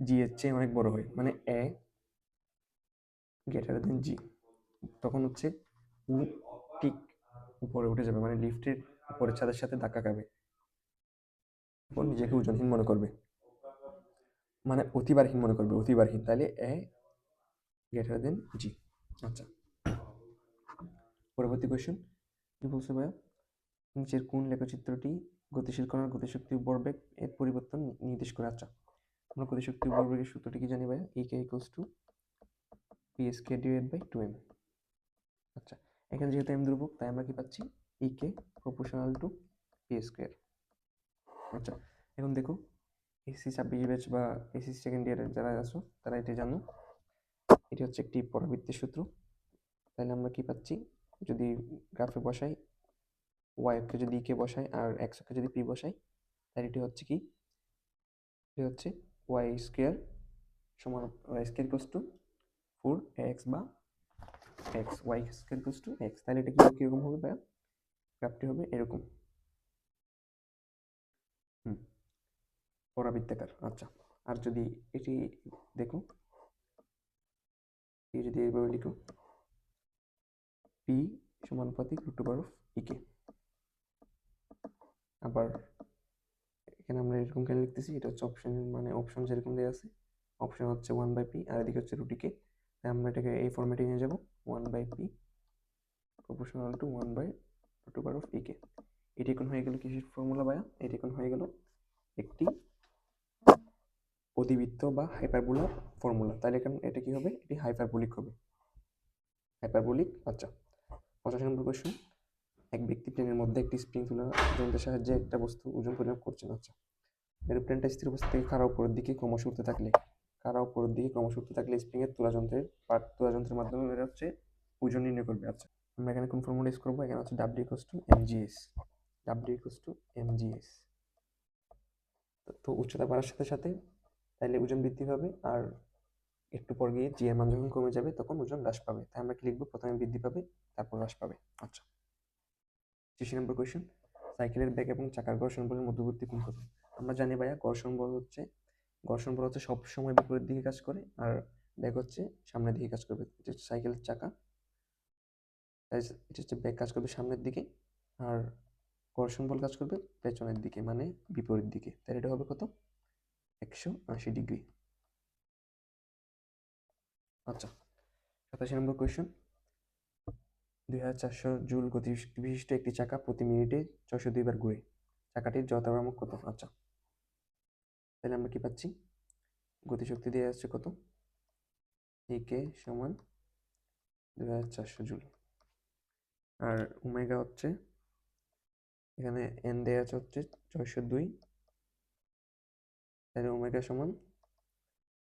জি এর চেয়ে অনেক বড় হয়, মানে এ গ্রেটার দেন জি, তখন হচ্ছে ও ঠিক উপরে উঠে যাবে, মানে লিফটের উপরের ছাদের সাথে ধাক্কা খাবে, ও নিজেকে ওজনহীন মনে করবে, মানে অতিবারহীন মনে করবে, অতিবারহীন। তাহলে এ গ্রেটার দেন জি। আচ্ছা, পরবর্তী কোয়েশ্চেন কি বলছে ভাইয়া? নিচের কোন লেখচিত্রটি গতিশীল কণার গতিশক্তি ও ভরবেগ এর পরিবর্তন নির্দেশ করে? আচ্ছা, আমরা গতিশক্তি ও ভরবেগের সূত্রটি কি জানি ভাইয়া? E = p²/2m। আচ্ছা, এখানে যেহেতু m ধ্রুবক তাই আমরা কি পাচ্ছি? E = p²। আচ্ছা, এখন দেখো, এসি 26 ব্যাচ বা এসি সেকেন্ড ইয়ারের যারা আছো তারা এটা জানো, এটি হচ্ছে একটি পরাবৃত্তের সূত্র। তাহলে আমরা কি পাচ্ছি? যদি গ্রাফে বসাই, ওয়াই অক্ষে যদি কে বসাই আর এক্স অক্ষে যদি পি বসাই, তাহলে এটি হচ্ছে কি? এটি হচ্ছে ওয়াই স্কোয়ার সমান y² = 4x বা x, y² = x। তাহলে এটা কিরকম হবে ভাইয়া? গ্রাফটি হবে এরকম, পরাবৃত্তাকার। আচ্ছা, আর যদি এটি দেখো, এই যদি এইভাবে লিখো, p সমানুপাতিক √e²। আবার এখানে আমরা এরকম কেন লিখতেছি? এটা হচ্ছে অপশন, অপশন যেরকম দেওয়া আছে, অপশন হচ্ছে 1/p আর এদিকে হচ্ছে √e²। তাই আমরা এটাকে এই ফরম্যাটে নিয়ে যাব, 1/p = 1/√e²। এটি এখন হয়ে গেল কিসের ফর্মুলা ভাইয়া? এটি এখন হয়ে গেল একটি অধিবৃত্ত বা হাইপারবোলার ফর্মুলা। তাহলে এখানে এটা কি হবে? এটি হাইপারবোলিক হবে, হাইপারবোলিক। আচ্ছা, 85 নম্বর কোয়েশ্চেন, এক ব্যক্তি প্লেনের মধ্যে একটি স্প্রিং তুলা যন্ত্রের সাহায্যে একটা বস্তু ওজন পরিমাপ করছেন। আচ্ছা, এরোপ্লেনটা স্থির অবস্থা থেকে খাড়া উপরের দিকে ক্রমশ উঠতে থাকলে স্প্রিং এর তুলা যন্ত্রের মাধ্যমে এটা হচ্ছে ওজন নির্ণয় করবে। আচ্ছা, আমরা এখানে কোন ফর্মুলা ইউজ করবো? এখানে হচ্ছে W = mgs। তো উচ্চতা বাড়ার সাথে সাথে তাইলে ওজন বৃদ্ধি পাবে, আর একটু পর গিয়ে জি এর মান যখন কমে যাবে তখন ওজন হ্রাস পাবে। তাই আমরা কি লিখবো? প্রথমে বৃদ্ধি পাবে, তারপর হ্রাস পাবে। আচ্ছা, 86 নম্বর কোয়েশ্চেন, সাইকেলের ব্যাগ এবং চাকার ঘর্ষণ বলের মধ্যবর্তী কোণ কত? আমরা জানি ভাইয়া, ঘর্ষণ বল হচ্ছে সব সময় বিপরীত দিকে কাজ করে, আর ব্যাগ হচ্ছে সামনের দিকে কাজ করবে। এটা হচ্ছে সাইকেলের চাকা, তাই এটা হচ্ছে ব্যাগ কাজ করবে সামনের দিকে, আর ঘর্ষণ বল কাজ করবে পেছনের দিকে, মানে বিপরীত দিকে। তাই এটা হবে কত? 180 ডিগ্রি। আচ্ছা, 87 নম্বর কোয়েশ্চেন, 2400 জুল গতি বিশিষ্ট একটি চাকা প্রতি মিনিটে 602 বার ঘুরে, চাকাটির জড়তাভ্রামক কত? আচ্ছা, তাহলে আমরা কি পাচ্ছি? গতিশক্তি দিয়ে আসছে কত? E = 2400 জুল, আর ওমেগা হচ্ছে, এখানে এন দেওয়া আছে হচ্ছে 602, তাহলে ওমেগা সমান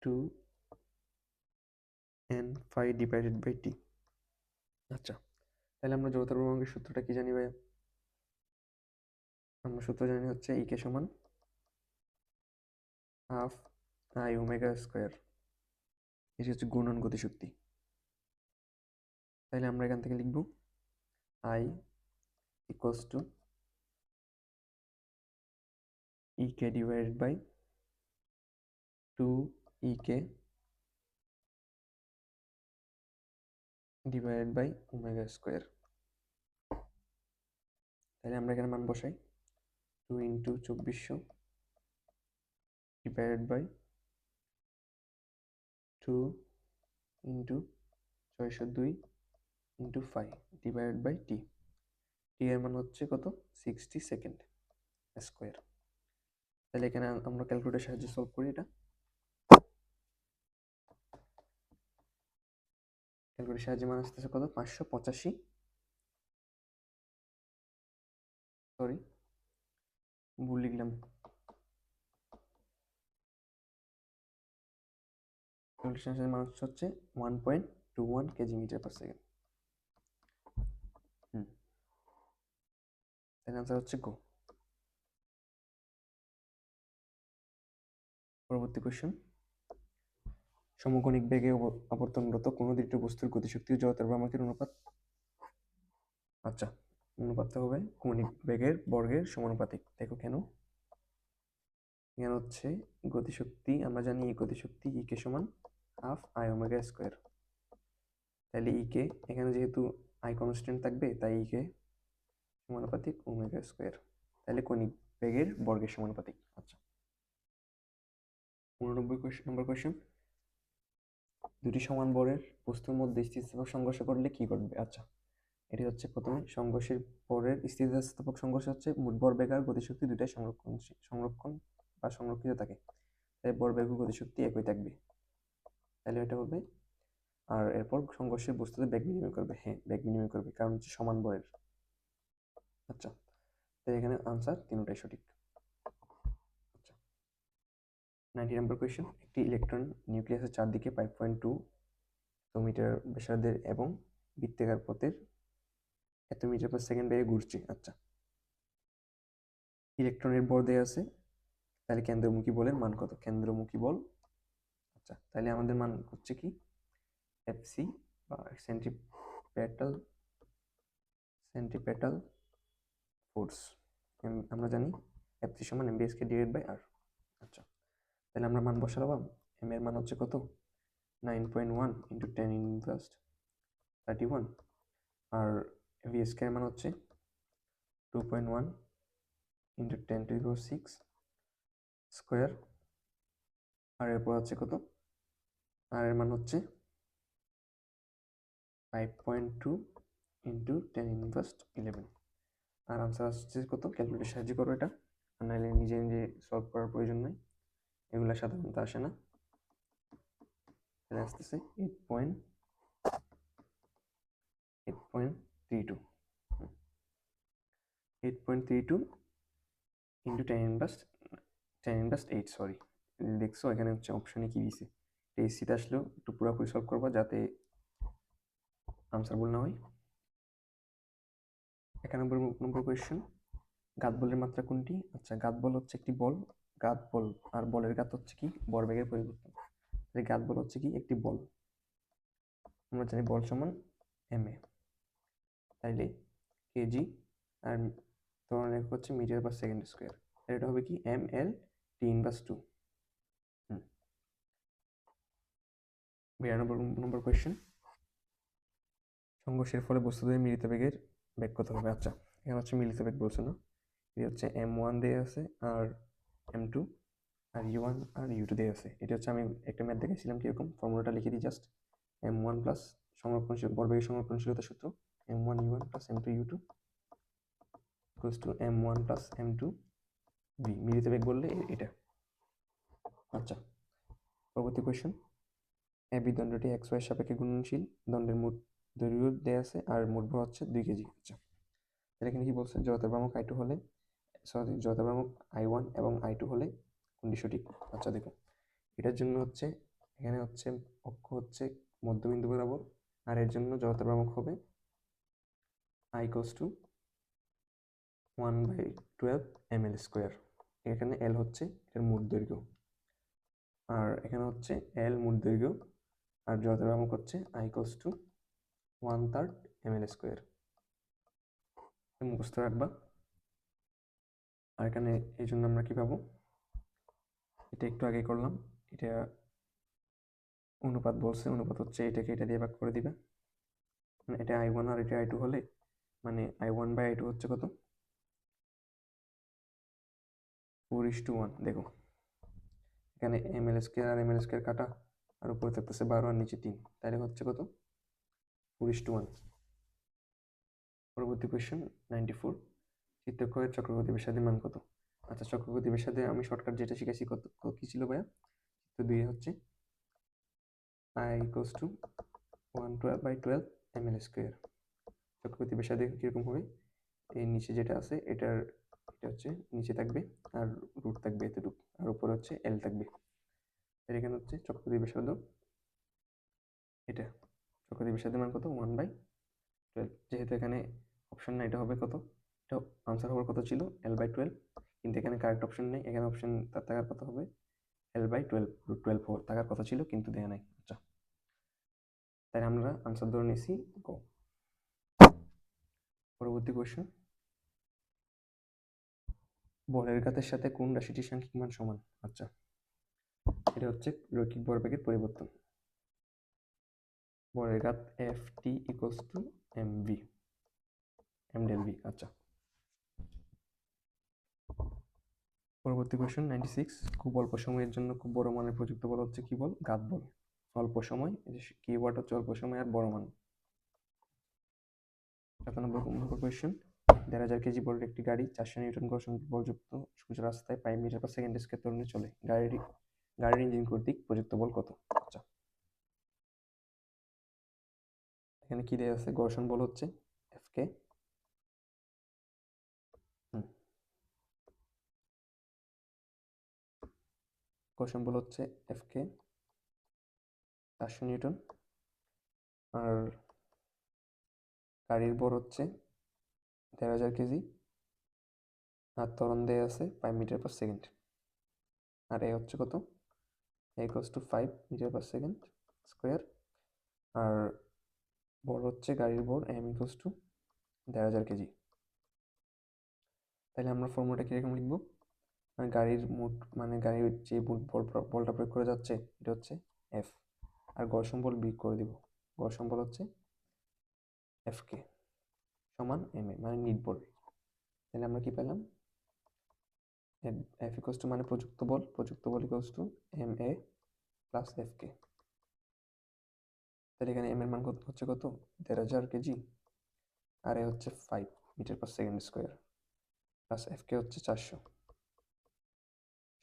2n⁵/t। আচ্ছা, তাহলে আমরা জড়তার প্রভাবের সূত্রটা কি জানি ভাইয়া? আমরা সূত্র জানি হচ্ছে E = ½I⍵²। এটি হচ্ছে ঘূর্ণন গতিশক্তি। তাহলে আমরা এখান থেকে লিখব I = EK / 2EK /⍵²। তাহলে আমরা এখানে মান বসাই, 2 × 2400 / 2 × 602 × 5 / t। t এর মান হচ্ছে কত? 60 সেকেন্ড স্কোয়ার। তাহলে এখানে আমরা ক্যালকুলেটরের সাহায্যে সলভ করি এটা। ক্যালকুলেটরের সাহায্যে মান আসতেছে কত? 585, সরি ভুল লিখলাম, ক্যালকুলেটরের সাহায্যে মান হচ্ছে 1.21 কেজি মিটার পার সেকেন্ড। তাহলে আনসার হচ্ছে গো। পরবর্তী কোয়েশ্চেন, সমকোণিক বেগে আবর্তনরত কোনো দুটো বস্তুর গতিশক্তি ও জড়তার ভ্রামকের অনুপাত। আচ্ছা, অনুপাতটা হবে কৌণিক বেগের বর্গের সমানুপাতিক। দেখো কেন, এখানে হচ্ছে গতিশক্তি, আমরা জানি এই গতিশক্তি ই কে সমান হাফ আই ওমেগা স্কোয়ার। তাহলে ই কে এখানে যেহেতু আই কনস্ট্যান্ট থাকবে, তাই ই কে সমানুপাতিক ওমেগা স্কোয়ার। তাহলে কৌণিক বেগের বর্গের সমানুপাতিক। আচ্ছা, 89 নম্বর কোয়েশ্চেন, দুটি সমান ভরের বস্তুর মধ্যে স্থিতিস্থাপক সংঘর্ষ করলে কি ঘটবে? আচ্ছা, এটি হচ্ছে প্রথমে সংঘর্ষের পরের স্থিতিস্থাপক সংঘর্ষ হচ্ছে মোট ভরবেগ আর গতিশক্তি দুটাই সংরক্ষণ বা সংরক্ষিত থাকে, তাই ভরবেগ ও গতিশক্তি একই থাকবে। তাহলে এটা হবে, আর এরপর সংঘর্ষের বস্তুতে বেগ বিনিময় করবে। হ্যাঁ, বেগ বিনিময় করবে, কারণ হচ্ছে সমান ভরের। আচ্ছা, তাই এখানে আনসার তিনটাই সঠিক। আচ্ছা, 90 নম্বর কোয়েশ্চেন, একটি ইলেকট্রন নিউক্লিয়াসের চারদিকে 5.2 মিটার ব্যাসার্ধের এবং বৃত্তাকার পথের এত মিটার পার সেকেন্ড বেগে ঘুরছে। আচ্ছা, ইলেকট্রনের ভর দেয়া আছে, তাহলে কেন্দ্রমুখী বলের মান কত? কেন্দ্রমুখী বল। আচ্ছা, তাহলে আমাদের মান হচ্ছে কি এফসি বা সেন্টিপেটাল ফোর্স। আমরা জানি এফসি সমান এমবিএসকে ডিভাইড বাই আর। আচ্ছা, তাহলে আমরা মান বসালাম। এম এর মান হচ্ছে কত? 9.1 ইন্টু 10 ইনভার্স 31, আর ভিএসকে এর মান হচ্ছে 2.1 into 10 to the power 6 square, আর এরপর আছে কত? আর এর মান হচ্ছে 5.2 ইন্টু 10 ইনভার্স 11, আর আনসার আসছে কত? ক্যালকুলেটর সাহায্য করো এটা, আর নাহলে নিজে নিজে সলভ করার প্রয়োজন নেই, এগুলো সাধারণত আসে না। তাহলে আসতেছে 8.32 ইন্টু 10 ইনভার্স 8, সরি দেখছো এখানে হচ্ছে অপশনে কি দিছে, এসিতে আসলেও একটু পুরোপুরি সলভ করবা যাতে আনসার ভুল না হয়। 91 নম্বর কোয়েশ্চেন, ঘাত বলের মাত্রা কোনটি? আচ্ছা, ঘাত বল হচ্ছে একটি বল, ঘাত বল আর বলের ঘাত হচ্ছে কি ভরবেগের পরিবর্তন। তাহলে ঘাত বল হচ্ছে কি একটি বল, আমরা জানি বল সমান এম এ, তাইলে কেজি আর ত্বরণ একক হচ্ছে মিটার পার সেকেন্ড স্কোয়ার, এটা হবে কি এম এল টি ইনভার্স 2। 92 নম্বর কোয়েশ্চেন, সংঘর্ষের ফলে বস্তুদের মিলিত বেগের বেগ কত হবে? আচ্ছা, এখানে হচ্ছে মিলিত বেগ বলছে না, এটা হচ্ছে m1 দেয়া আছে আর m2 আর u1 আর u2 দেয়া আছে। এটা হচ্ছে আমি একটা ম্যাথ দেখাইছিলাম কিরকম, ফর্মুলাটা লিখে দিই জাস্ট, m1 প্লাস সংরক্ষণশীল ভরবেগের সংরক্ষণশীলতা সূত্র m1 u1 plus m2 u2 equals to m1 plus m2 v, মিলিত বেগ বললে এটা। আচ্ছা, পরবর্তী কোয়েশ্চেন, এবি দণ্ডটি এক্স ওয়াই সাপেক্ষে গুণনশীল, দণ্ডের মোট দৈর্ঘ্য দেয়া আছে আর মোট ভর হচ্ছে 2 কেজি। আচ্ছা, তাহলে এখানে কি বলছে, জড়তার ভ্রামক i2 হলে, সরি জড়তার ভ্রামক i1 এবং i2 হলে কোনটি সঠিক? আচ্ছা দেখো, এটার জন্য হচ্ছে এখানে হচ্ছে অক্ষ হচ্ছে মধ্যবিন্দু বরাবর, আর এর জন্য জড়তার ভ্রামক হবে i equals to 1/12 ml square. এখানে l হচ্ছে এর মোট দৈর্ঘ্য, আর এখানে হচ্ছে l মোট দৈর্ঘ্য, আর জড়তার ভ্রামক হচ্ছে i equals to 1/3 ml square. মুখস্থ রাখবা। আর এখানে এই জন্য আমরা কি পাবো, এটা একটু আগে করলাম, এটা অনুপাত বলছে, অনুপাত হচ্ছে এটাকে এটা দিয়ে ভাগ করে দিবে, মানে এটা i1 আর এটা i2 হলে মানে i1/i2 হচ্ছে কত? 4:1। দেখো এখানে ml স্কোয়ার আর ml স্কোয়ার কাটা, আর উপরে থাকতেছে 12 আর নিচে 3, তাহলে হচ্ছে কত? 4:1। পরবর্তী কোয়েশ্চেন 94, চিত্রক্ষয়ের চক্রগতি ব্যাসার্ধের মান কত? আচ্ছা, চক্রগতি ব্যাসার্ধে আমি শর্টকাট যেটা শিখেছি কি ছিল ভাইয়া? তো 2 হচ্ছে I equals to 1/12 ml square. চক্রগতি ব্যাসার্ধে কিরকম হবে? এই নিচে যেটা আছে এটা হচ্ছে নিচে থাকবে, আর রুট থাকবে এতটুকু, আর উপরে হচ্ছে এল থাকবে। আর এখানে হচ্ছে চক্রগতি ব্যাসার্ধ এটা। চক্রগতি ব্যাসার্ধের মান কত? 1/12। যেহেতু এখানে অপশন না, এটা হবে কত? এটা আনসার হওয়ার কত ছিল? L/12, কিন্তু এখানে কারেক্ট অপশন নেই। এখানে অপশন তার থাকার কথা হবে L/12, √12 থাকার কথা ছিল, কিন্তু দেয়া নাই। আচ্ছা, তাই আমরা আনসার ধরে নিয়েছি গ। পরবর্তী কোয়েশ্চেন, বলের ঘাতের সাথে কোন রাশিটির সাংখ্যিক মান সমান? আচ্ছা, এটা হচ্ছে রৈখিক ভরবেগের পরিবর্তন। বলের ঘাত Ft equals to mv, m del v। আচ্ছা, পরবর্তী কোয়েশ্চেন 96, খুব অল্প সময়ের জন্য খুব বড় মানের প্রযুক্ত বল হচ্ছে কি বল? ঘাত বল। অল্প সময়, কিওয়ার্ড হচ্ছে অল্প সময় আর বড় মান। 97 কোয়েশ্চেন, 1,500 কেজি বড় একটি গাড়ি 400 নিউটন ঘর্ষণ বলযুক্ত সোজা রাস্তায় 5 মিটার পার সেকেন্ড স্কয়ার ত্বরণে চলে। গাড়ির ইঞ্জিন কর্তৃক প্রযুক্ত বল কত? আচ্ছা, এখানে কি দেয়া আছে? ঘর্ষণ বল হচ্ছে Fk, ঘর্ষণ বল হচ্ছে Fk 400 নিউটন, আর গাড়ির ভর হচ্ছে 1,500 কেজি, আর ত্বরণ দেয়া আছে 5 metre per second. R A হচ্ছে কত? A equals to 5 metre per second square, আর ভর হচ্ছে গাড়ির ভর m ইকুয়ালস টু 1,500 কেজি। তাহলে আমরা ফর্মুলাটা কিরকম লিখবো? মানে গাড়ির মোট, মানে গাড়ির যে বলটা প্রয়োগ করে যাচ্ছে এটা হচ্ছে F, আর ঘর্ষণ বল বিয়োগ করে দিব। ঘর্ষণ বল হচ্ছে Fk সমান ma, মানে নিট বল। তাহলে আমরা কি পেলাম? F ইকুয়ালস টু মানে প্রযুক্ত বল equals to ma plus Fk। তাহলে এখানে m এর মান হচ্ছে কত? 1,500 কেজি, আর এ হচ্ছে 5 metre per second square, plus Fk হচ্ছে 400,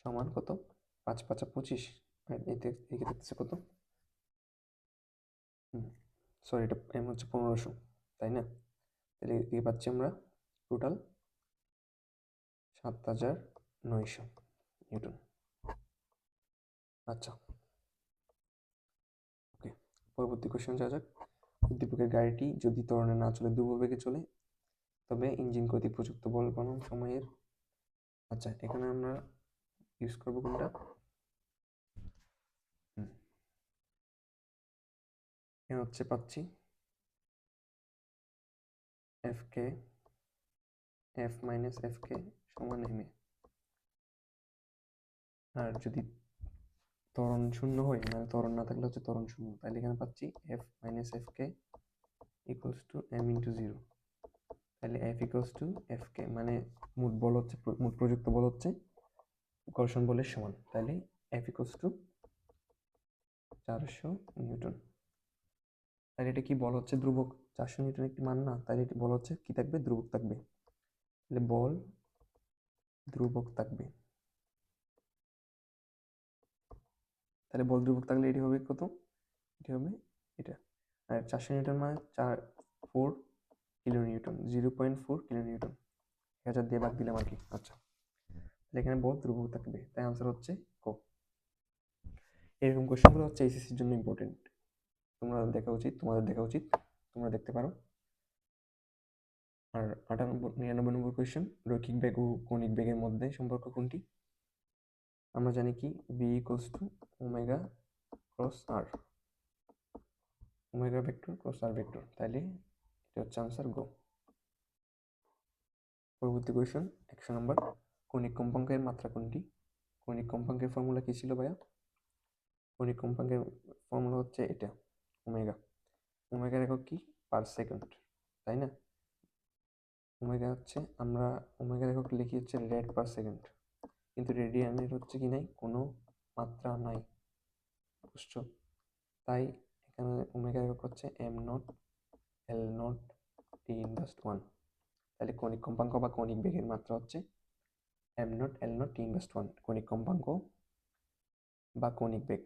সমান কত? 5 5 25, এতে দেখতেছে কত? সরি, এটা m হচ্ছে 1500, তাই না? তাহলে এদিকে পাচ্ছি আমরা টোটাল 7,900 নিউটন। আচ্ছা, ওকে, পরবর্তী কোশ্চেন যাওয়া যাক। উদ্দীপকের গাড়িটি যদি ত্বরণে না চলে দুর্বল বেগে চলে, তবে ইঞ্জিন কর্তৃক প্রযুক্ত বল বনাম সময়ের। আচ্ছা, এখানে আমরা ইউজ করবো কোনটা? এখানে হচ্ছে পাচ্ছি Fk F মাইনাস Fk সমান ma, আর যদি ত্বরণ শূন্য হয়, মানে ত্বরণ না থাকলে হচ্ছে ত্বরণ শূন্য, তাহলে এখানে পাচ্ছি F minus Fk equals to m into 0। তাহলে F ইকুয়ালস টু Fk, মানে মোট বল হচ্ছে, মোট প্রযুক্ত বল হচ্ছে ঘর্ষণ বলের সমান। তাহলে F ইকুয়ালস টু 400 নিউটন। তাহলে এটা কি বল হচ্ছে? ধ্রুবক। 400 নিউটন একটি মান না, তাহলে এটি বল হচ্ছে কি থাকবে? ধ্রুবক থাকবে। তাহলে বল ধ্রুবক থাকবে। তাহলে বল ধ্রুবক থাকলে এটি হবে কত? এটি হবে এটা। আর 400 নিউটন মানে 4 কিলো নিউটন, 0.4 কিলো নিউটন, 1000 দিয়ে ভাগ দিলাম আর কি। আচ্ছা, তাহলে এখানে বল ধ্রুবক থাকবে, তাই আনসার হচ্ছে ক। এরকম কোশ্চেনগুলো হচ্ছে এইচএসসির জন্য ইম্পর্টেন্ট, তোমাদের দেখা উচিত, তোমরা দেখতে পারো। আর 99 নম্বর কোয়েশ্চেন, রৈখিক বেগ ও কৌণিক বেগের মধ্যে সম্পর্ক কোনটি? আমরা জানি কি v equals to omega cross R, omega vector cross R vector, তাহলে এটা হচ্ছে আনসার গো। পরবর্তী কোয়েশ্চেন 100 নম্বর, কৌণিক কম্পাঙ্কের মাত্রা কোনটি? কৌণিক কম্পাঙ্কের ফর্মুলা কি ছিল ভাইয়া? কৌণিক কম্পাঙ্কের ফর্মুলা হচ্ছে এটা, ওমেগা। ওমেগার একক কি? পার সেকেন্ড, তাই না? ওমেগা হচ্ছে, আমরা ওমেগার একক লিখি হচ্ছে রেড পার সেকেন্ড, কিন্তু রেডিয়ানের হচ্ছে কি নাই, কোনো মাত্রা নাই, বুঝছো? তাই এখানে ওমেগার একক হচ্ছে m not l not t inverse 1। তাহলে কৌণিক কম্পাঙ্ক বা কৌণিক বেগের মাত্রা হচ্ছে am not L not T inverse 1 কৌণিক কম্পাঙ্ক বা কৌণিক বেগ।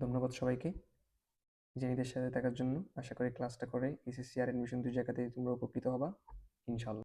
ধন্যবাদ সবাইকে জেনিদের সাথে থাকার জন্য। আশা করি ক্লাসটা করে এসএসসি আর অ্যাডমিশন 2 জায়গাতেই তোমরা উপকৃত হবা ইনশাআল্লাহ।